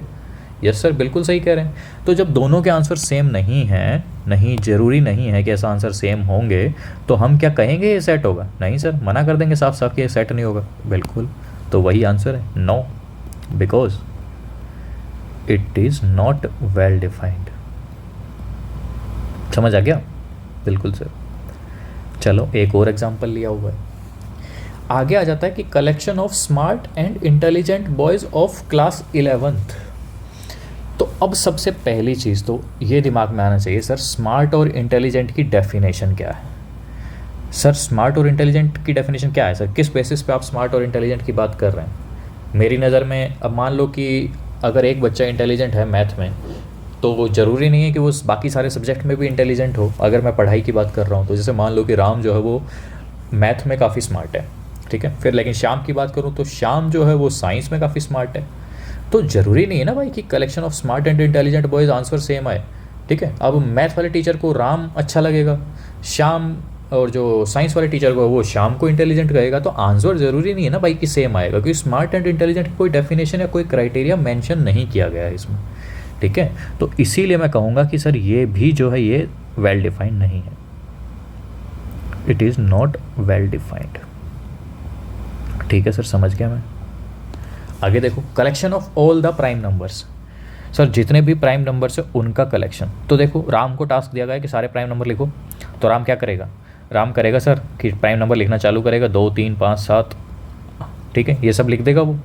यस सर, बिल्कुल सही कह रहे हैं। तो जब दोनों के आंसर सेम नहीं हैं, नहीं ज़रूरी नहीं है कि ऐसा आंसर सेम होंगे, तो हम क्या कहेंगे ये सेट होगा? नहीं सर, मना कर देंगे साफ साफ कि ये सेट नहीं होगा। बिल्कुल, तो वही आंसर है no, because it is not well defined. समझ आ गया? बिल्कुल सर। चलो एक और एग्जांपल लिया हुआ है, आगे आ जाता है कि collection of smart and intelligent boys of class 11th। तो अब सबसे पहली चीज़ तो ये दिमाग में आना चाहिए, सर स्मार्ट और इंटेलिजेंट की डेफिनेशन क्या है? सर स्मार्ट और इंटेलिजेंट की डेफिनेशन क्या है? सर किस बेसिस पे आप स्मार्ट और इंटेलिजेंट की बात कर रहे हैं? मेरी नज़र में अब मान लो कि अगर एक बच्चा इंटेलिजेंट है मैथ में, तो वो ज़रूरी नहीं है कि वो बाकी सारे सब्जेक्ट में भी इंटेलिजेंट हो। अगर मैं पढ़ाई की बात कर रहा हूँ तो जैसे मान लो कि राम जो है वो मैथ में काफ़ी स्मार्ट है, ठीक है। फिर लेकिन श्याम की बात करूँ तो श्याम जो है वो साइंस में काफ़ी स्मार्ट है। तो ज़रूरी नहीं है ना भाई कि collection of smart and intelligent boys answer same आए, ठीक है। अब मैथ वाले टीचर को राम अच्छा लगेगा, श्याम और जो साइंस वाले टीचर को वो शाम को इंटेलिजेंट कहेगा, तो आंसर ज़रूरी नहीं है ना भाई कि सेम आएगा, क्योंकि स्मार्ट एंड इंटेलिजेंट की कोई डेफिनेशन या कोई क्राइटेरिया मेंशन नहीं किया गया है इसमें, ठीक है। तो इसीलिए मैं कहूँगा कि सर ये भी जो है ये वेल डिफाइंड नहीं है, it is not well defined, ठीक है सर, समझ गया मैं। आगे देखो, collection of all the prime numbers. Sir जितने भी प्राइम नंबर्स है उनका कलेक्शन। तो देखो राम को टास्क दिया गया है कि सारे प्राइम नंबर लिखो, तो राम क्या करेगा? राम करेगा सर कि प्राइम नंबर लिखना चालू करेगा, 2 3 5 7, ठीक है, ये सब लिख देगा वो।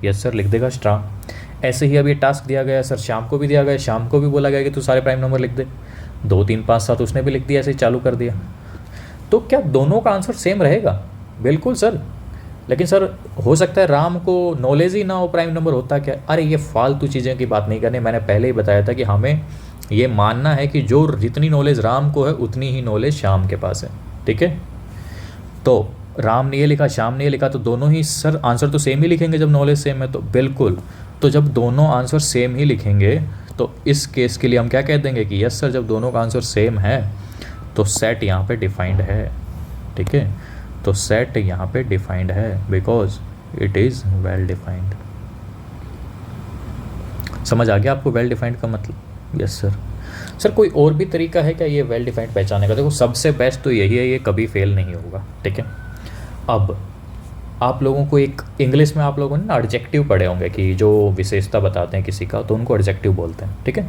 यस सर, लिख देगा स्ट्रांग। ऐसे ही अब ये टास्क दिया गया सर, शाम को भी दिया गया, शाम को भी बोला गया कि तू सारे प्राइम नंबर लिख दे, 2 3 5 7 उसने भी लिख दिया, ऐसे ही चालू कर दिया। तो क्या दोनों का आंसर सेम रहेगा? बिल्कुल सर। लेकिन सर हो सकता है राम को नॉलेज ही ना हो प्राइम नंबर होता क्या। अरे ये फालतू चीज़ें की बात नहीं करनी, मैंने पहले ही बताया था कि हमें ये मानना है कि जो जितनी नॉलेज राम को है उतनी ही नॉलेज श्याम के पास है, ठीक है। तो राम ने ये लिखा, श्याम ने ये लिखा, तो दोनों ही सर आंसर तो सेम ही लिखेंगे जब नॉलेज सेम है तो। बिल्कुल, तो जब दोनों आंसर सेम ही लिखेंगे तो इस केस के लिए हम क्या कह देंगे कि यस सर, जब दोनों का आंसर सेम है तो सेट यहाँ पे डिफाइंड है, ठीक है। तो सेट यहाँ पे डिफाइंड है because it is well defined. समझ आ गया आपको वेल डिफाइंड का मतलब? Yes sir. सर कोई और भी तरीका है क्या ये वेल डिफाइंड पहचानने का? देखो सबसे बेस्ट तो यही है, ये कभी फेल नहीं होगा, ठीक है। अब आप लोगों को एक इंग्लिश में आप लोगों ने ना एडजेक्टिव पढ़े होंगे कि जो विशेषता बताते हैं किसी का तो उनको एडजेक्टिव बोलते हैं, ठीक है।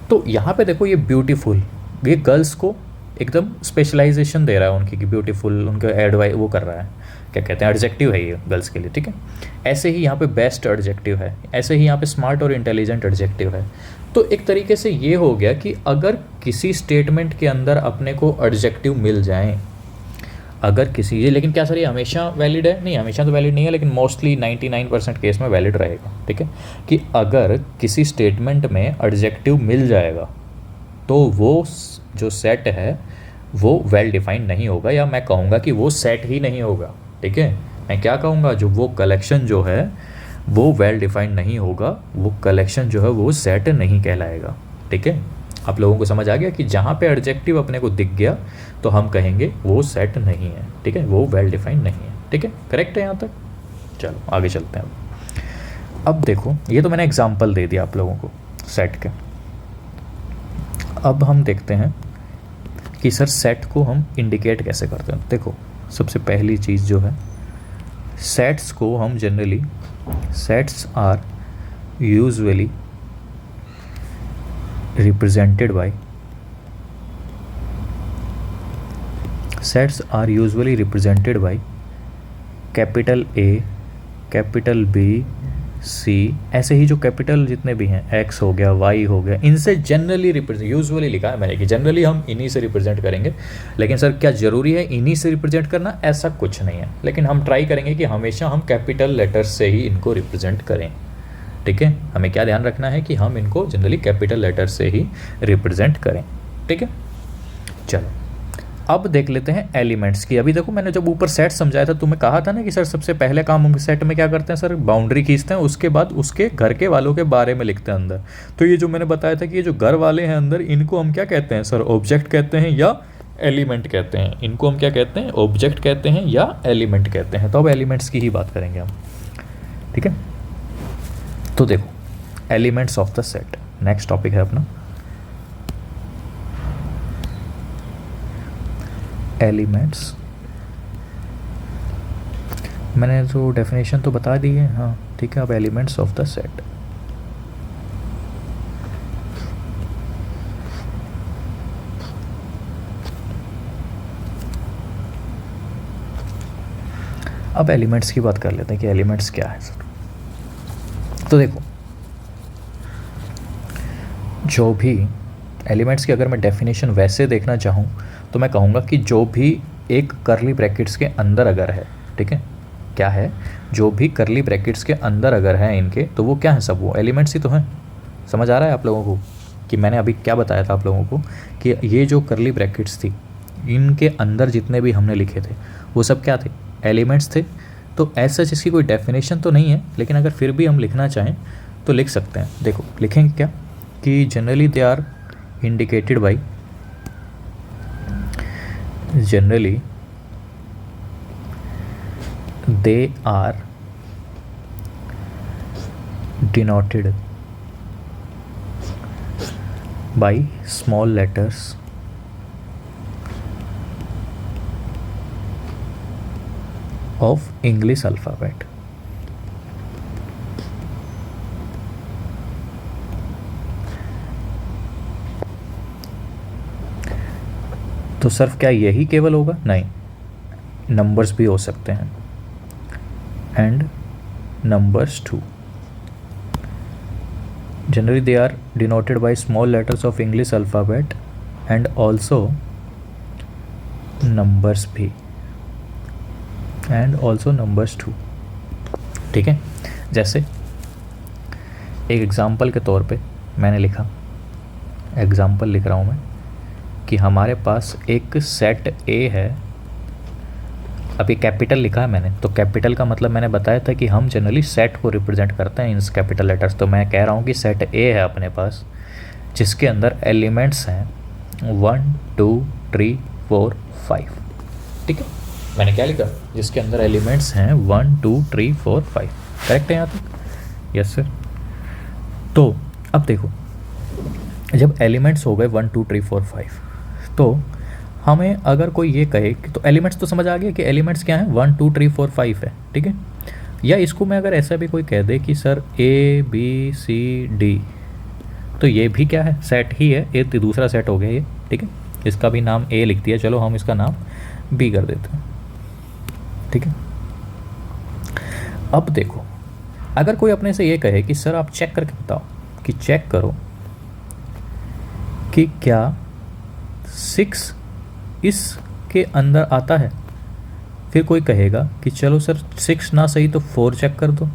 तो यहाँ पे देखो ये ब्यूटीफुल, ये गर्ल्स को एकदम स्पेशलाइजेशन दे रहा है उनकी कि ब्यूटीफुल, उनके एडवाइस वो कर रहा है, क्या कहते हैं, एडजेक्टिव है ये गर्ल्स के लिए, ठीक है। ऐसे ही यहाँ पे बेस्ट एडजेक्टिव है, ऐसे ही यहाँ पे स्मार्ट और इंटेलिजेंट एडजेक्टिव है। तो एक तरीके से ये हो गया कि अगर किसी स्टेटमेंट के अंदर अपने को एडजेक्टिव मिल जाएं, अगर किसी ये, लेकिन क्या सर ये हमेशा वैलिड है? नहीं, हमेशा तो वैलिड नहीं है, लेकिन मोस्टली 99% केस में वैलिड रहेगा, ठीक है। कि अगर किसी स्टेटमेंट में एडजेक्टिव मिल जाएगा तो वो जो सेट है वो वेल डिफाइंड नहीं होगा, या मैं कहूँगा कि वो सेट ही नहीं होगा, ठीक है। मैं क्या कहूँगा, जो वो कलेक्शन जो है वो वेल डिफाइंड नहीं होगा, वो कलेक्शन जो है वो सेट नहीं कहलाएगा, ठीक है। आप लोगों को समझ आ गया कि जहाँ पे एडजेक्टिव अपने को दिख गया तो हम कहेंगे वो सेट नहीं है, ठीक है, वो वेल डिफाइंड नहीं है, ठीक है। करेक्ट है यहाँ तक? चलो आगे चलते हैं। अब देखो ये तो मैंने एग्जाम्पल दे दिया आप लोगों को सेट के। अब हम देखते हैं कि सर सेट को हम इंडिकेट कैसे करते हैं। देखो सबसे पहली चीज़ जो है, सेट्स को हम generally, sets are usually represented by, sets are usually represented by capital A, capital B, सी, ऐसे ही जो कैपिटल जितने भी हैं, एक्स हो गया, वाई हो गया, इनसे जनरली रिप्रेजेंट, यूजुअली लिखा है मैंने कि जनरली हम इन्हीं से रिप्रेजेंट करेंगे। लेकिन सर क्या ज़रूरी है इन्हीं से रिप्रेजेंट करना? ऐसा कुछ नहीं है, लेकिन हम ट्राई करेंगे कि हमेशा हम कैपिटल लेटर्स से ही इनको रिप्रेजेंट करें। ठीक है, हमें क्या ध्यान रखना है कि हम इनको जनरली कैपिटल लेटर से ही रिप्रेजेंट करें। ठीक है, चलो अब देख लेते हैं एलिमेंट्स की। अभी देखो मैंने जब ऊपर सेट समझाया था, तुम्हें कहा था ना कि सर सबसे पहले काम हम सेट में क्या करते हैं सर, बाउंड्री खींचते हैं, उसके बाद उसके घर के वालों के बारे में लिखते हैं अंदर। तो ये जो मैंने बताया था कि ये जो घर वाले हैं अंदर, इनको हम क्या कहते हैं सर, ऑब्जेक्ट कहते हैं या एलिमेंट कहते हैं? इनको हम क्या कहते हैं, ऑब्जेक्ट कहते हैं या एलिमेंट कहते हैं? तो अब एलिमेंट्स की ही बात करेंगे हम। ठीक है, तो देखो elements of the set next topic है अपना। एलिमेंट्स, मैंने तो डेफिनेशन तो बता दी है, हाँ ठीक है। अब एलिमेंट्स ऑफ द सेट, अब एलिमेंट्स की बात कर लेते हैं कि एलिमेंट्स क्या है सर। तो देखो जो भी एलिमेंट्स की अगर मैं डेफिनेशन वैसे देखना चाहूँ तो मैं कहूँगा कि जो भी एक करली ब्रैकेट्स के अंदर अगर है, ठीक है, क्या है, जो भी करली ब्रैकेट्स के अंदर अगर है इनके, तो वो क्या है, सब वो एलिमेंट्स ही तो हैं। समझ आ रहा है आप लोगों को कि मैंने अभी क्या बताया था आप लोगों को कि ये जो करली ब्रैकेट्स थी, इनके अंदर जितने भी हमने लिखे थे वो सब क्या थे, एलिमेंट्स थे। तो ऐसा इसकी कोई डेफिनेशन तो नहीं है, लेकिन अगर फिर भी हम लिखना चाहें तो लिख सकते हैं। देखो लिखेंगे क्या कि generally they are indicated by, generally they are denoted by small letters of English alphabet। तो सिर्फ क्या यही केवल होगा? नहीं, नंबर्स भी हो सकते हैं, and numbers too. Generally they are denoted by small letters of English alphabet and also numbers भी, एंड ऑल्सो नंबर्स टू। ठीक है, जैसे एक एग्ज़ाम्पल के तौर पे मैंने लिखा, एग्ज़ाम्पल लिख रहा हूँ मैं कि हमारे पास एक सेट ए है। अब ये कैपिटल लिखा है मैंने, तो कैपिटल का मतलब मैंने बताया था कि हम जनरली सेट को रिप्रेजेंट करते हैं इन कैपिटल लेटर्स। तो मैं कह रहा हूँ कि सेट ए है अपने पास, जिसके अंदर एलिमेंट्स हैं 1 2 3 4 5। ठीक है, मैंने क्या लिखा, जिसके अंदर एलिमेंट्स हैं 1 2 3 4 5। करेक्ट है यहाँ तक? Yes sir. तो अब देखो, जब एलिमेंट्स हो गए 1 2 3 4 5, तो हमें अगर कोई ये कहे कि, तो एलिमेंट्स तो समझ आ गया कि एलिमेंट्स क्या हैं, 1 2 3 4 5 है। ठीक है, या इसको मैं अगर ऐसा भी कोई कह दे कि sir A B C D, तो ये भी क्या है, सेट ही है। ये दूसरा सेट हो गया ये। ठीक है, इसका भी नाम ए लिख दिया, चलो हम इसका नाम बी कर देते हैं। ठीक है, अब देखो अगर कोई अपने से ये कहे कि सर आप चेक करके बताओ, कि चेक करो कि क्या 6 इसके अंदर आता है, फिर कोई कहेगा कि चलो सर 6 ना सही तो 4 चेक कर दो।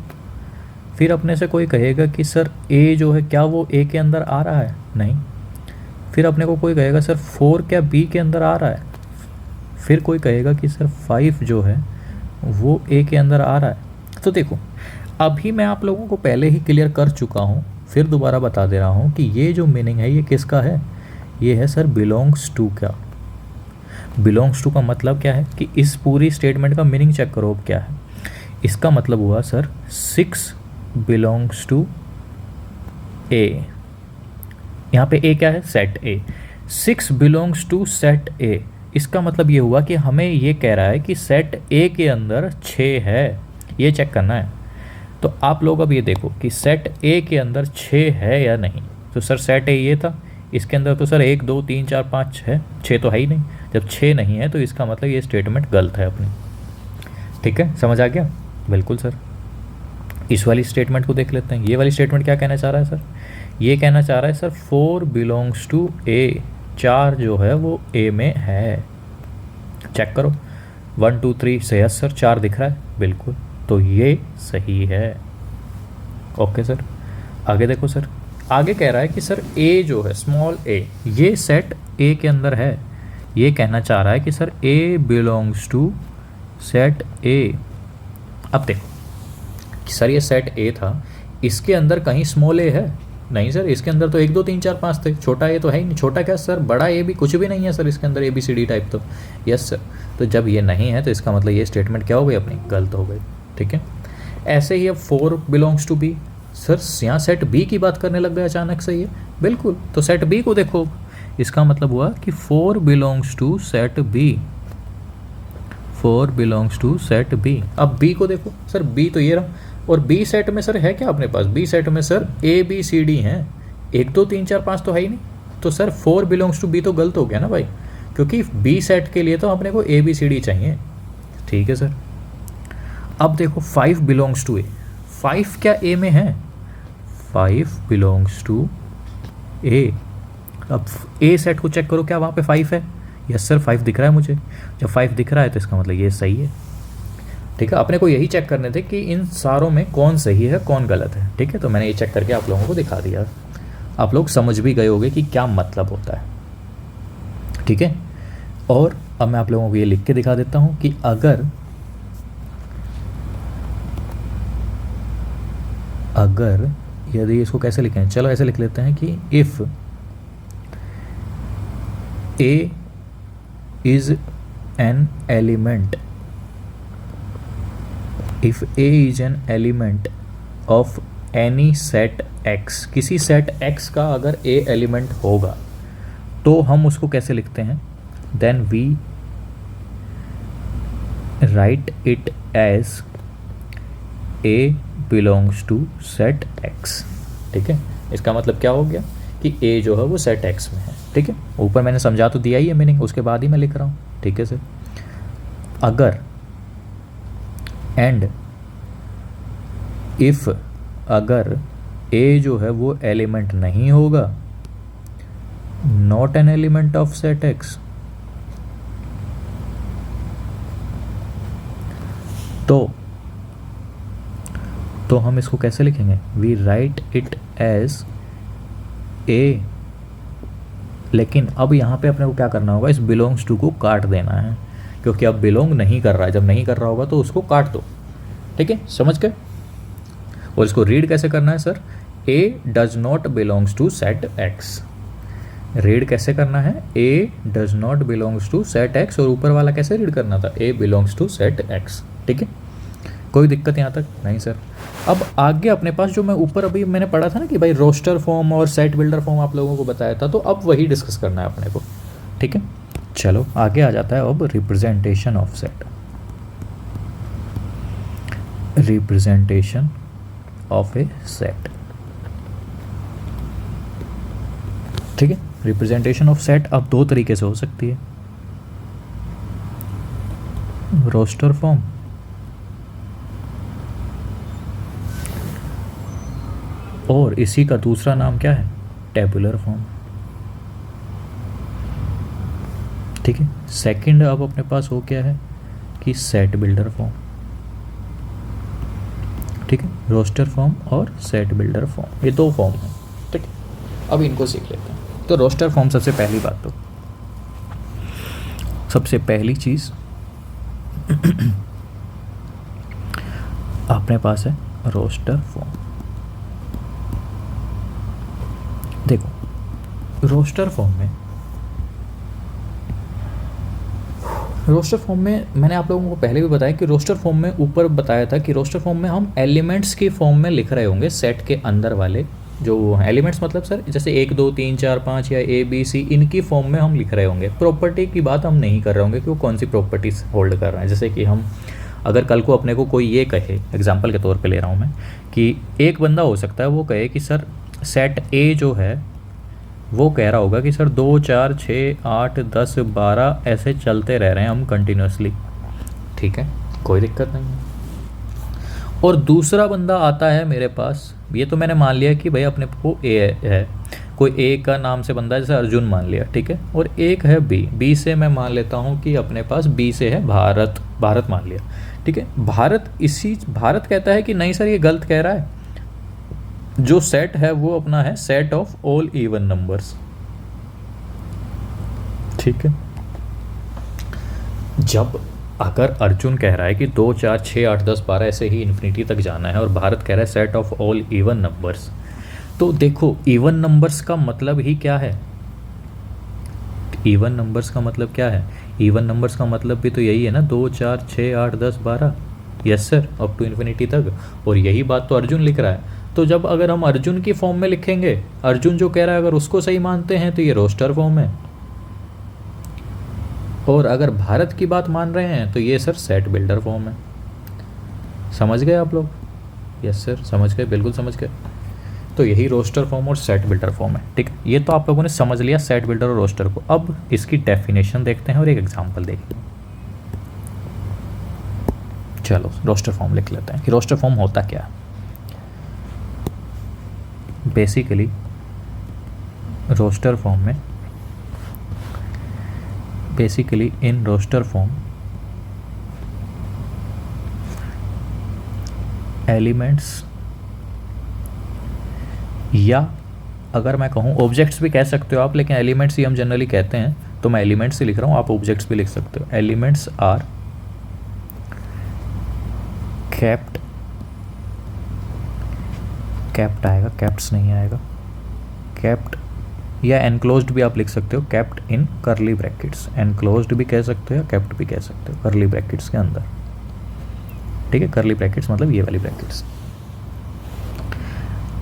फिर अपने से कोई कहेगा कि सर ए जो है क्या वो ए के अंदर आ रहा है? नहीं। फिर अपने को कोई कहेगा सर 4 क्या बी के अंदर आ रहा है? फिर कोई कहेगा कि सर 5 जो है वो ए के अंदर आ रहा है। तो देखो अभी मैं आप लोगों को पहले ही क्लियर कर चुका हूँ, फिर दोबारा बता दे रहा हूँ कि ये जो मीनिंग है ये किसका है, ये है सर बिलोंग्स टू का। बिलोंग्स टू का मतलब क्या है कि इस पूरी स्टेटमेंट का मीनिंग चेक करो अब क्या है। इसका मतलब हुआ सर 6 बिलोंग्स टू ए। यहाँ पे ए क्या है, set A. 6 belongs to set A, इसका मतलब ये हुआ कि हमें ये कह रहा है कि सेट ए के अंदर 6 है, ये चेक करना है। तो आप लोग अब ये देखो कि सेट ए के अंदर 6 है या नहीं। तो सर सेट ए ये था, इसके अंदर तो सर 1 2 3 4 5 है, 6 तो है ही नहीं। जब 6 नहीं है तो इसका मतलब ये स्टेटमेंट गलत है अपनी। ठीक है, समझ आ गया? बिल्कुल सर। इस वाली स्टेटमेंट को देख लेते हैं। ये वाली स्टेटमेंट क्या कहना चाह रहा है सर? ये कहना चाह रहा है सर 4 बिलोंग्स टू ए, 4 जो है वो ए में है। चेक करो 1 2 3 से यस सर 4 दिख रहा है, बिल्कुल, तो ये सही है। ओके सर, आगे देखो सर, आगे कह रहा है कि सर ए जो है स्मॉल ए, ये सेट ए के अंदर है। ये कहना चाह रहा है कि sir A belongs to set A. अब देखो कि सर ये सेट ए था, इसके अंदर कहीं स्मॉल ए है? नहीं सर, इसके अंदर तो 1 2 3 4 5 थे, छोटा ए तो है ही नहीं। छोटा क्या सर, बड़ा ए भी कुछ भी नहीं है सर इसके अंदर, A B C D type. तो यस सर, तो जब ये नहीं है तो इसका मतलब ये स्टेटमेंट क्या हो गई अपनी, गलत हो गई। ठीक है, ऐसे ही अब 4 बिलोंग्स टू बी, सर यहाँ सेट बी की बात करने लग गए अचानक से ये, बिल्कुल, तो सेट बी को देखो, इसका मतलब हुआ कि 4 belongs to set B, 4 belongs to set B. अब बी को देखो सर, बी तो ये रहा, और बी सेट में सर है क्या अपने पास? बी सेट में sir A B C D हैं, 1 2 3 4 5 तो है ही नहीं। तो सर 4 बिलोंग्स टू बी तो गलत हो गया ना भाई, क्योंकि बी सेट के लिए तो अपने को ए बी सी डी चाहिए। ठीक है सर, अब देखो 5 बिलोंग्स टू ए, 5 क्या ए में है? 5 बिलोंग्स टू ए। अब ए सेट को चेक करो, क्या वहाँ पे 5 है? यस सर 5 दिख रहा है मुझे। जब 5 दिख रहा है तो इसका मतलब ये सही है। ठीक है, अपने को यही चेक करने थे कि इन सारों में कौन सही है कौन गलत है। ठीक है, तो मैंने ये चेक करके आप लोगों को दिखा दिया, आप लोग समझ भी गए होंगे कि क्या मतलब होता है। ठीक है, और अब मैं आप लोगों को ये लिख के दिखा देता हूँ कि अगर यदि इसको कैसे लिखें, चलो ऐसे लिख लेते हैं कि if A is an element, if A is an element of any set x, किसी सेट एक्स का अगर ए एलिमेंट होगा तो हम उसको कैसे लिखते हैं? Then we write it as A belongs to set X. ठीक है, इसका मतलब क्या हो गया कि ए जो है वो सेट एक्स में है। ठीक है, ऊपर मैंने समझा तो दिया ही है मीनिंग, उसके बाद ही मैं लिख रहा हूँ। ठीक है सर, अगर एंड इफ, अगर ए जो है वो एलिमेंट नहीं होगा, not an element of set X, तो हम इसको कैसे लिखेंगे? We write it as A. लेकिन अब यहाँ पे अपने को क्या करना होगा, इस बिलोंग्स टू को काट देना है, क्योंकि अब बिलोंग नहीं कर रहा है। जब नहीं कर रहा होगा तो उसको काट दो। ठीक है, समझ गए? और इसको रीड कैसे करना है sir? A does not belongs to set X. Read कैसे करना है? A does not belongs to set X, और ऊपर वाला कैसे रीड करना था? A belongs to set X. ठीक है, कोई दिक्कत यहाँ तक? नहीं सर। अब आगे अपने पास जो मैं ऊपर अभी मैंने पढ़ा था ना कि भाई रोस्टर फॉर्म और सेट बिल्डर फॉर्म आप लोगों को बताया था, तो अब वही डिस्कस करना है अपने को। ठीक है, चलो आगे आ जाता है अब representation of set. Representation of A set. ठीक है, रिप्रेजेंटेशन ऑफ सेट अब 2 तरीके से हो सकती है, रोस्टर फॉर्म और इसी का दूसरा नाम क्या है? Tabular form. ठीक है, सेकंड अब अपने पास हो क्या है कि सेट बिल्डर फॉर्म। ठीक है, रोस्टर फॉर्म और सेट बिल्डर फॉर्म, ये 2 फॉर्म हैं। ठीक है, अब इनको सीख लेते हैं। तो रोस्टर फॉर्म, सबसे पहली बात तो सबसे पहली चीज़ अपने पास है रोस्टर फॉर्म। देखो रोस्टर फॉर्म में मैंने आप लोगों को पहले भी बताया कि रोस्टर फॉर्म में ऊपर बताया था कि रोस्टर फॉर्म में हम एलिमेंट्स की फॉर्म में लिख रहे होंगे, सेट के अंदर वाले जो एलिमेंट्स, मतलब सर जैसे 1 2 3 4 5 या ए बी सी, इनकी फॉर्म में हम लिख रहे होंगे। प्रॉपर्टी की बात हम नहीं कर रहे होंगे कि वो कौन सी प्रॉपर्टीज होल्ड कर रहे हैं। जैसे कि हम अगर कल को अपने को कोई ये कहे, एग्जाम्पल के तौर पे ले रहा हूँ मैं, कि एक बंदा हो सकता है वो कहे कि सर सेट ए जो है वो कह रहा होगा कि सर 2 4 6 8 10 12 ऐसे चलते रह रहे हैं हम कंटिन्यूसली। ठीक है, कोई दिक्कत नहीं है। और दूसरा बंदा आता है मेरे पास, ये तो मैंने मान लिया कि भाई अपने को ए है, कोई ए का नाम से बंदा है, जैसे अर्जुन मान लिया, ठीक है, और एक है बी, बी से मैं मान लेता हूँ कि अपने पास बी से है भारत, भारत मान लिया, ठीक है। भारत, इसी भारत कहता है कि नहीं सर ये गलत कह रहा है, जो सेट है वो अपना है set of all even numbers, ठीक है। जब अगर अर्जुन कह रहा है कि 2 4 6 8 10 12 ऐसे ही इन्फिनिटी तक जाना है और भारत कह रहा है set of all even numbers, तो देखो इवन नंबर्स का मतलब ही क्या है, इवन नंबर्स का मतलब क्या है, इवन नंबर्स का मतलब भी तो यही है ना, 2 4 6 8 10 12, yes sir, up to infinity तक, और यही बात तो अर्जुन लिख रहा है। तो जब अगर हम अर्जुन की फॉर्म में लिखेंगे, अर्जुन जो कह रहा है अगर उसको सही मानते हैं तो ये रोस्टर फॉर्म है, और अगर भारत की बात मान रहे हैं तो ये सर सेट बिल्डर फॉर्म है। समझ गए आप लोग? यस सर, समझ गए, बिल्कुल समझ गए। तो यही रोस्टर फॉर्म और सेट बिल्डर फॉर्म है, ठीक है। ये तो आप लोगों ने समझ लिया सेट बिल्डर और रोस्टर को। अब इसकी डेफिनेशन देखते हैं और एक एग्जांपल देखते हैं। चलो रोस्टर फॉर्म लिख लेते हैं कि रोस्टर फॉर्म होता क्या है। बेसिकली रोस्टर फॉर्म में, basically in roster form elements, या अगर मैं कहूँ ऑब्जेक्ट्स भी कह सकते हो आप, लेकिन एलिमेंट्स ही हम जनरली कहते हैं तो मैं एलिमेंट्स ही लिख रहा हूँ, आप ऑब्जेक्ट्स भी लिख सकते हो। एलिमेंट्स आर कैप्ट, कैप्ट आएगा, कैप्ट्स नहीं आएगा, कैप्ट, या एनक्लोज्ड भी आप लिख सकते हो, कैप्ट इन करली ब्रैकेट्स, एनक्लोज्ड भी कह सकते हो या कैप्ट भी कह सकते हो, करली ब्रैकेट्स के अंदर, ठीक है। करली ब्रैकेट्स मतलब ये वाली ब्रैकेट्स।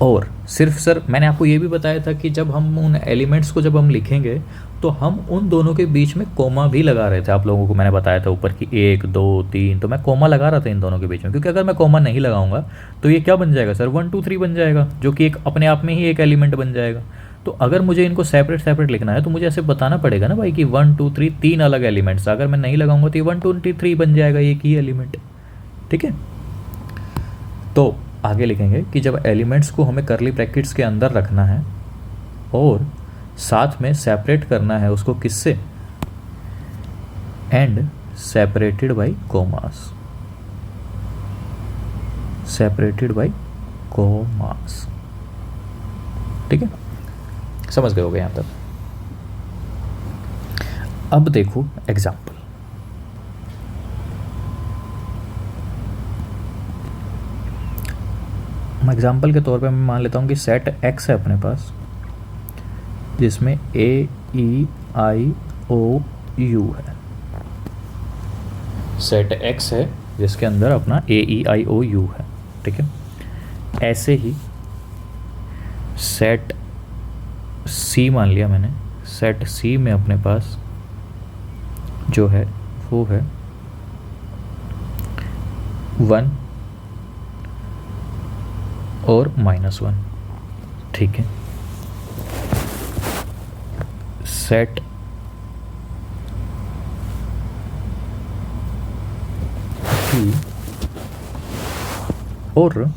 और सिर्फ सर मैंने आपको ये भी बताया था कि जब हम उन एलिमेंट्स को जब हम लिखेंगे तो हम उन दोनों के बीच में कोमा भी लगा रहे थे, आप लोगों को मैंने बताया था ऊपर कि 1 2 3, तो मैं कोमा लगा रहा था इन दोनों के बीच में, क्योंकि अगर मैं कोमा नहीं लगाऊंगा तो ये क्या बन जाएगा सर, 1 2 3 बन जाएगा, जो कि एक अपने आप में ही एक एलिमेंट बन जाएगा। तो अगर मुझे इनको सेपरेट सेपरेट लिखना है तो मुझे ऐसे बताना पड़ेगा ना भाई कि 1 2 3 तीन अलग एलिमेंट्स, अगर मैं नहीं लगाऊंगा तो ये 1 2 3 बन जाएगा एक ही एलिमेंट, ठीक है। तो आगे लिखेंगे कि जब एलिमेंट्स को हमें करली ब्रैकेट्स के अंदर रखना है और साथ में सेपरेट करना है उसको किससे, and separated by commas, separated by commas, ठीक है। समझ गए होगे यहां तक। अब देखो एग्जाम्पल, एग्जाम्पल के तौर पे मैं मान लेता हूँ कि सेट एक्स है अपने पास, जिसमें ए ई आई ओ यू है, सेट एक्स है जिसके अंदर अपना ए ई आई ओ यू है, ठीक है। ऐसे ही सेट सी मान लिया मैंने, सेट सी में अपने पास जो है वो है 1 और -1, ठीक है। सेट की, और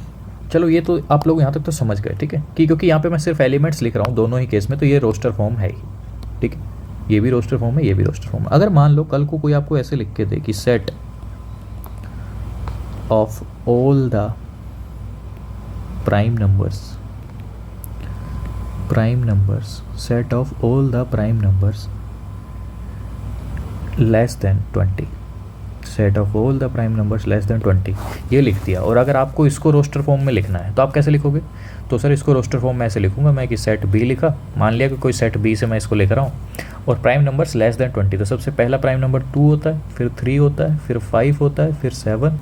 चलो ये तो आप लोग यहाँ तक तो समझ गए, ठीक है, कि क्योंकि यहाँ पे मैं सिर्फ एलिमेंट्स लिख रहा हूँ दोनों ही केस में, तो ये रोस्टर फॉर्म है ही, ठीक है। ये भी रोस्टर फॉर्म है, ये भी रोस्टर फॉर्म है। अगर मान लो कल को कोई आपको ऐसे लिख के दे कि set of all the prime numbers, prime numbers, set of all the prime numbers less than 20, set of all the prime numbers less than 20, ये लिख दिया। और अगर आपको इसको रोस्टर फॉर्म में लिखना है तो आप कैसे लिखोगे, तो सर इसको रोस्टर फॉर्म में ऐसे लिखूंगा मैं कि सेट बी लिखा, मान लिया कि कोई सेट बी से मैं इसको लिख रहा हूँ और प्राइम नंबर्स लेस देन 20, तो सबसे पहला प्राइम नंबर 2 होता है, फिर 3 होता है, फिर 5 होता है, फिर 7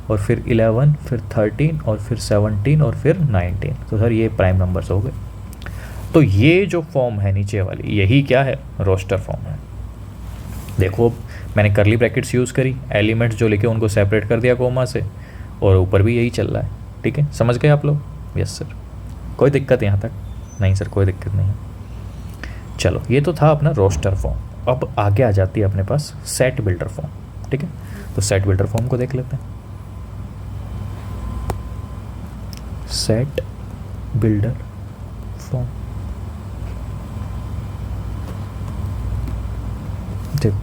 और फिर 11, फिर 13 और फिर 17 और फिर 19, तो सर ये प्राइम नंबर्स हो गए। तो ये जो फॉर्म है नीचे वाली, यही क्या है, रोस्टर फॉर्म है। देखो मैंने करली ब्रैकेट्स यूज़ करी, एलिमेंट्स जो लिखे उनको सेपरेट कर दिया कोमा से, और ऊपर भी यही चल रहा है, ठीक है। समझ गए आप लोग? यस सर, कोई दिक्कत यहाँ तक? नहीं सर कोई दिक्कत नहीं है। चलो ये तो था अपना रोस्टर फॉर्म। अब आगे आ जाती है अपने पास सेट बिल्डर फॉर्म, ठीक है। तो सेट बिल्डर फॉर्म को देख लेते हैं। Set builder form. देखो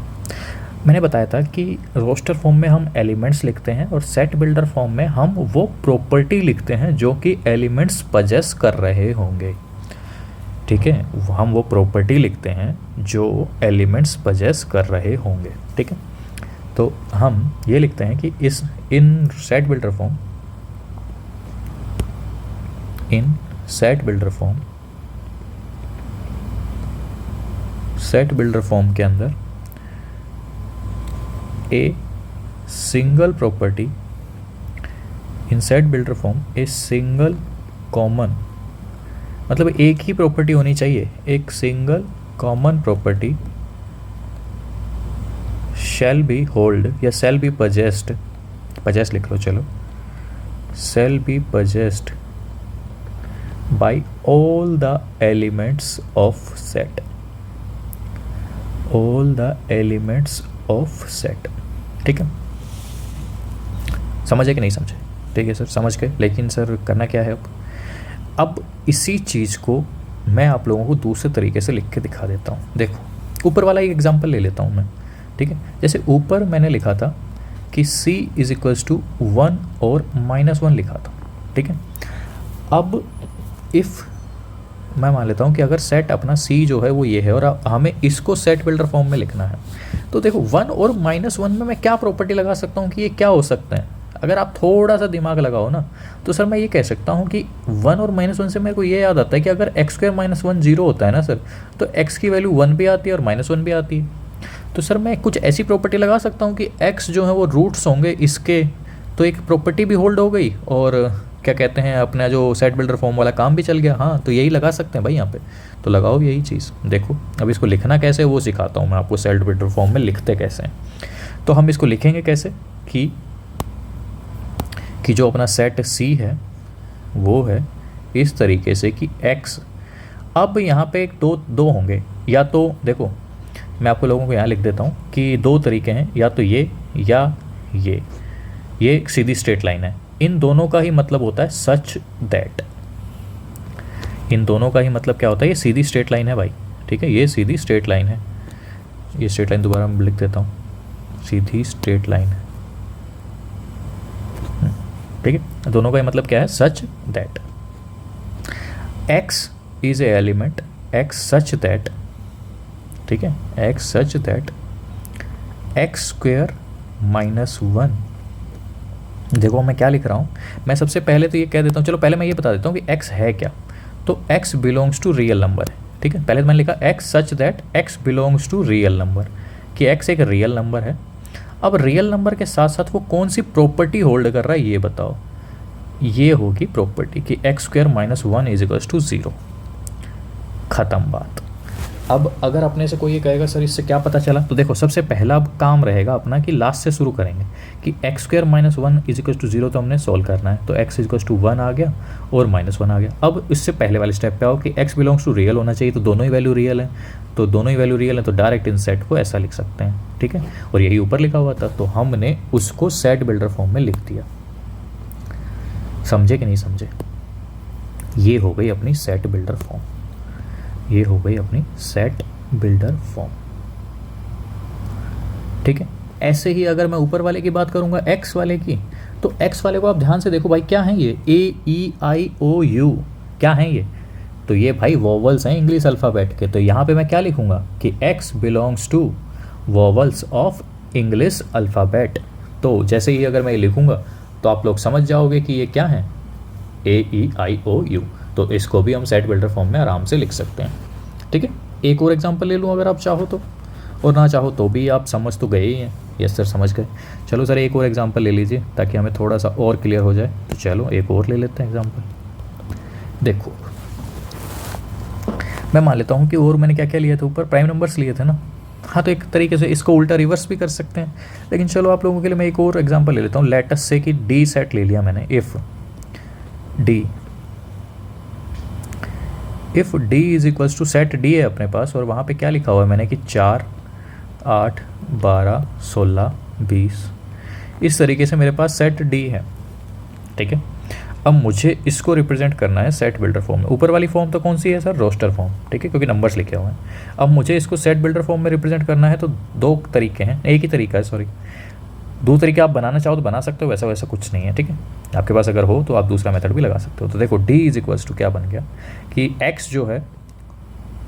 मैंने बताया था कि रोस्टर फॉर्म में हम एलिमेंट्स लिखते हैं और सेट बिल्डर फॉर्म में हम वो प्रॉपर्टी लिखते हैं जो कि एलिमेंट्स पजेस कर रहे होंगे। ठीक है, हम वो प्रॉपर्टी लिखते हैं जो एलिमेंट्स पजेस कर रहे होंगे। ठीक है, तो हम ये लिखते हैं कि इन सेट बिल्डर फॉर्म के अंदर a single property in set builder form a single common, मतलब एक ही प्रॉपर्टी होनी चाहिए, एक single common property shall be hold या शैल बी पजेस्ड, पजेस्ट लिख लो चलो, shall be possessed bye all the elements of set, all the elements of set. ठीक है, समझे कि नहीं समझे? ठीक है सर, समझ गए। लेकिन सर करना क्या है अब इसी चीज़ को मैं आप लोगों को दूसरे तरीके से लिख के दिखा देता हूँ। देखो ऊपर वाला एक एग्जांपल ले लेता हूँ मैं। ठीक है, जैसे ऊपर मैंने लिखा था कि c इज इक्वल्स टू 1 और -1 लिखा था। ठीक है, अब इफ़ मैं मान लेता हूँ कि अगर सेट अपना c जो है वो ये है और हमें इसको सेट बिल्डर फॉर्म में लिखना है, तो देखो 1 और -1 में मैं क्या प्रॉपर्टी लगा सकता हूँ कि ये क्या हो सकते हैं। अगर आप थोड़ा सा दिमाग लगाओ ना तो सर मैं ये कह सकता हूँ कि 1 और -1 से मेरे को ये याद आता है कि अगर x² - 1 0 होता है ना सर, तो x की वैल्यू 1 भी आती है और -1 भी आती है। तो सर मैं कुछ ऐसी प्रॉपर्टी लगा सकता हूँ कि x जो है वो रूट्स होंगे इसके, तो एक प्रॉपर्टी भी होल्ड हो गई और क्या कहते हैं अपना जो सेट बिल्डर फॉर्म वाला काम भी चल गया। हाँ, तो यही लगा सकते हैं भाई यहाँ पे, तो लगाओ यही चीज़। देखो अब इसको लिखना कैसे है वो सिखाता हूँ मैं आपको, सेट बिल्डर फॉर्म में लिखते कैसे हैं। तो हम इसको लिखेंगे कैसे कि जो अपना सेट C है वो है इस तरीके से कि x, अब यहाँ पे एक दो होंगे, या तो देखो मैं आपको लोगों को यहाँ लिख देता हूँ कि दो तरीके हैं, या तो ये या ये एक सीधी स्ट्रेट लाइन है। इन दोनों का ही मतलब होता है सच दैट, इन दोनों का ही मतलब क्या होता है, ये सीधी स्ट्रेट लाइन है भाई। ठीक है, ये सीधी स्ट्रेट लाइन है, ये स्ट्रेट लाइन दोबारा मैं लिख देता हूँ, सीधी स्ट्रेट लाइन है। ठीक है, दोनों का ही मतलब क्या है, सच that x is a element, x such that, ठीक है, x सच दैट x² - 1। देखो मैं क्या लिख रहा हूँ, मैं सबसे पहले तो ये कह देता हूँ, चलो पहले मैं ये बता देता हूँ कि x है क्या। तो x belongs to real number है। ठीक है, पहले मैंने लिखा x such that x belongs to real number, कि x एक रियल नंबर है। अब रियल नंबर के साथ साथ वो कौन सी प्रॉपर्टी होल्ड कर रहा है ये बताओ। ये होगी प्रॉपर्टी कि x² - 1 इज इक्वल्स टू 0। ख़त्म बात। अब अगर अपने से कोई ये कहेगा सर इससे क्या पता चला, तो देखो सबसे पहला अब काम रहेगा अपना कि लास्ट से शुरू करेंगे कि x² - 1 इज इक्वल्स टू 0 तो हमने सॉल्व करना है। तो x इक्वल्स टू 1 आ गया और -1 आ गया। अब इससे पहले वाले स्टेप पे आओ कि x बिलोंग्स टू रियल होना चाहिए, तो दोनों ही वैल्यू रियल है, तो दोनों ही वैल्यू रियल है, तो डायरेक्ट इन सेट को ऐसा लिख सकते हैं। ठीक है, और यही ऊपर लिखा हुआ था, तो हमने उसको सेट बिल्डर फॉर्म में लिख दिया। समझे कि नहीं समझे? ये हो गई अपनी सेट बिल्डर फॉर्म, ये हो गई अपनी सेट बिल्डर फॉर्म। ठीक है, ऐसे ही अगर मैं ऊपर वाले की बात करूंगा x वाले की, तो x वाले को आप ध्यान से देखो भाई, क्या है ये A-E-I-O-U, क्या है ये? तो ये भाई वोवल्स हैं इंग्लिश अल्फ़ाबेट के। तो यहाँ पे मैं क्या लिखूंगा कि x belongs to vowels of English alphabet. तो जैसे ही अगर मैं ये लिखूंगा तो आप लोग समझ जाओगे कि ये क्या है, A-E-I-O-U। तो इसको भी हम सेट बिल्डर फॉर्म में आराम से लिख सकते हैं। ठीक है, एक और एग्जांपल ले लूँ अगर आप चाहो तो, और ना चाहो तो भी आप समझ तो गए ही हैं। यस सर समझ गए। चलो सर एक और एग्जांपल ले लीजिए ताकि हमें थोड़ा सा और क्लियर हो जाए। तो चलो एक और ले लेते हैं एग्जांपल। देखो मैं मान लेता हूँ कि और मैंने क्या क्या लिया था, ऊपर प्राइम नंबर्स लिए थे ना। हाँ, तो एक तरीके से इसको उल्टा रिवर्स भी कर सकते हैं, लेकिन चलो आप लोगों के लिए मैं एक और एग्जांपल ले लेता हूँ। लेट अस से कि डी सेट ले लिया मैंने। If D is equals to set D है अपने पास, और वहाँ पे क्या लिखा हुआ है मैंने कि 4, 8, 12, 16, 20, इस तरीके से मेरे पास सेट डी है। ठीक है, अब मुझे इसको रिप्रेजेंट करना है सेट बिल्डर फॉर्म में। ऊपर वाली फॉर्म तो कौन सी है सर, रोस्टर फॉर्म, ठीक है, क्योंकि नंबर्स लिखे हुए हैं। अब मुझे इसको सेट बिल्डर फॉर्म में रिप्रेजेंट करना है, तो दो तरीके हैं, एक ही तरीका है सॉरी, दो तरीके आप बनाना चाहो तो बना सकते हो, वैसा वैसा कुछ नहीं है, ठीक है। आपके पास अगर हो तो आप दूसरा मेथड भी लगा सकते हो। तो देखो d इज इक्वल्स टू क्या बन गया कि x जो है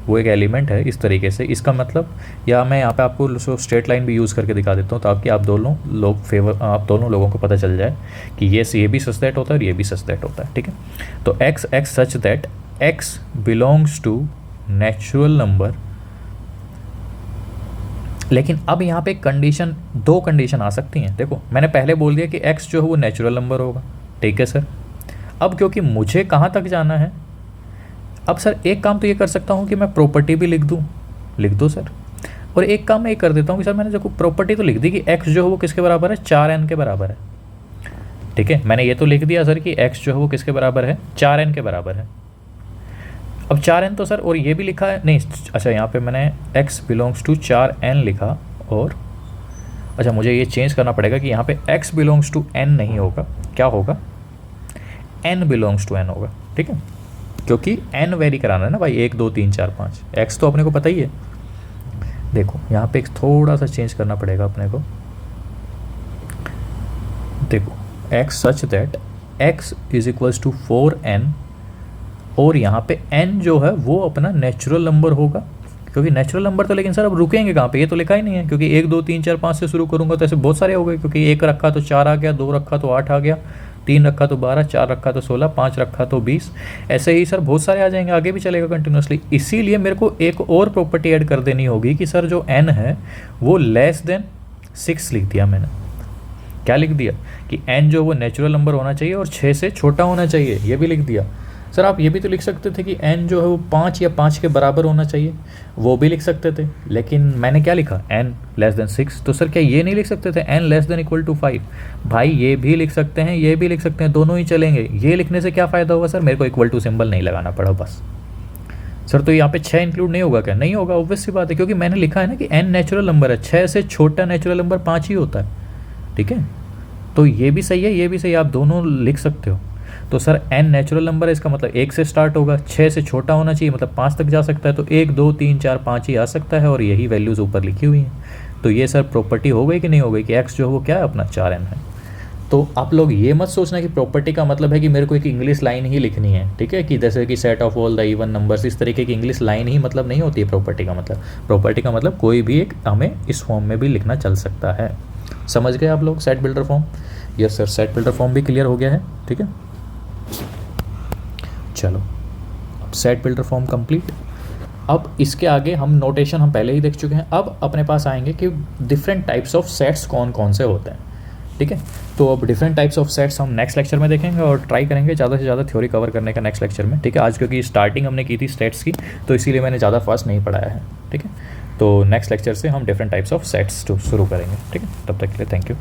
वो एक एलिमेंट है इस तरीके से, इसका मतलब, या मैं यहाँ पे आपको स्ट्रेट लाइन भी यूज़ करके दिखा देता हूँ ताकि आप दोनों लोगों को पता चल जाए कि ये भी सच दैट होता है और ये भी सच दैट होता है, ठीक है। तो x such that x belongs to natural number. लेकिन अब यहाँ पे कंडीशन, दो कंडीशन आ सकती हैं। देखो मैंने पहले बोल दिया कि x जो है वो नेचुरल नंबर होगा, ठीक है सर। अब क्योंकि मुझे कहाँ तक जाना है, अब सर एक काम तो ये कर सकता हूँ कि मैं प्रॉपर्टी भी लिख दो सर। और एक काम मैं ये कर देता हूँ कि सर मैंने देखो प्रॉपर्टी तो लिख दी कि x जो है वो किसके बराबर है, 4n के बराबर है, ठीक है। मैंने ये तो लिख दिया सर कि x जो है वो किसके बराबर है, 4n के बराबर है। अब 4n तो सर, और ये भी लिखा है नहीं, अच्छा यहाँ पे मैंने x बिलोंग्स टू 4n लिखा, और अच्छा मुझे ये चेंज करना पड़ेगा कि यहाँ पे x बिलोंग्स टू n नहीं होगा, क्या होगा, n बिलोंग्स टू n होगा, ठीक है। क्योंकि n वेरी कराना है ना भाई, 1 2 3 4 5, x तो अपने को पता ही है। देखो यहाँ पे एक थोड़ा सा चेंज करना पड़ेगा अपने को। देखो x such that x is equals to 4n, और यहाँ पे n जो है वो अपना नेचुरल नंबर होगा, क्योंकि नेचुरल नंबर तो, लेकिन सर अब रुकेंगे कहाँ पे, ये तो लिखा ही नहीं है, क्योंकि 1 2 3 4 5 से शुरू करूँगा तो ऐसे बहुत सारे हो गए, क्योंकि 1 रखा तो 4 आ गया, 2 रखा तो 8 आ गया, 3 रखा तो 12, 4 रखा तो 16, 5 रखा तो 20, ऐसे ही सर बहुत सारे आ जाएंगे, आगे भी चलेगा कंटिन्यूसली। इसीलिए मेरे को एक और प्रॉपर्टी ऐड कर देनी होगी कि सर जो n है वो लेस देन 6 लिख दिया मैंने। क्या लिख दिया कि n जो वो नेचुरल नंबर होना चाहिए और 6 से छोटा होना चाहिए, ये भी लिख दिया। सर आप ये भी तो लिख सकते थे कि n जो है वो 5 या 5 के बराबर होना चाहिए, वो भी लिख सकते थे, लेकिन मैंने क्या लिखा, n लेस देन 6। तो सर क्या ये नहीं लिख सकते थे n less than equal to 5? भाई ये भी लिख सकते हैं, ये भी लिख सकते हैं, दोनों ही चलेंगे। ये लिखने से क्या फ़ायदा होगा सर, मेरे को इक्वल टू सिंबल नहीं लगाना पड़ा बस। सर तो यहाँ पे 6 इंक्लूड नहीं होगा क्या? नहीं होगा, ऑब्वियस सी बात है, क्योंकि मैंने लिखा है ना कि n नेचुरल नंबर है, 6 से छोटा नेचुरल नंबर 5 ही होता है, ठीक है। तो ये भी सही है, ये भी सही है, आप दोनों लिख सकते हो। तो सर n नेचुरल नंबर है, इसका मतलब 1 से स्टार्ट होगा, 6 से छोटा होना चाहिए, मतलब 5 तक जा सकता है, तो 1 2 3 4 5 ही आ सकता है, और यही वैल्यूज़ ऊपर लिखी हुई हैं। तो ये सर प्रॉपर्टी हो गई कि नहीं हो गई कि x जो है वो क्या है अपना 4n है। तो आप लोग ये मत सोचना कि प्रॉपर्टी का मतलब है कि मेरे को एक इंग्लिश लाइन ही लिखनी है, ठीक है, कि जैसे कि set of all the even numbers, इस तरीके की इंग्लिश लाइन ही मतलब नहीं होती है प्रॉपर्टी का मतलब। प्रॉपर्टी का मतलब कोई भी एक हमें इस फॉर्म में भी लिखना चल सकता है। समझ गए आप लोग set builder form? Yes sir, set builder form भी क्लियर हो गया है, ठीक है। चलो अब सेट बिल्डर फॉर्म कंप्लीट। अब इसके आगे हम नोटेशन हम पहले ही देख चुके हैं, अब अपने पास आएंगे कि डिफरेंट टाइप्स ऑफ सेट्स कौन कौन से होते हैं, ठीक है। तो अब डिफरेंट टाइप्स ऑफ सेट्स हम नेक्स्ट लेक्चर में देखेंगे और ट्राई करेंगे ज़्यादा से ज़्यादा थ्योरी कवर करने का नेक्स्ट लेक्चर में, ठीक है। आज क्योंकि स्टार्टिंग हमने की थी स्टेट्स की, तो इसीलिए मैंने ज़्यादा फास्ट नहीं पढ़ाया है, ठीक है। तो नेक्स्ट लेक्चर से हम डिफरेंट टाइप्स ऑफ सेट्स शुरू करेंगे, ठीक है। तब तक के लिए थैंक यू।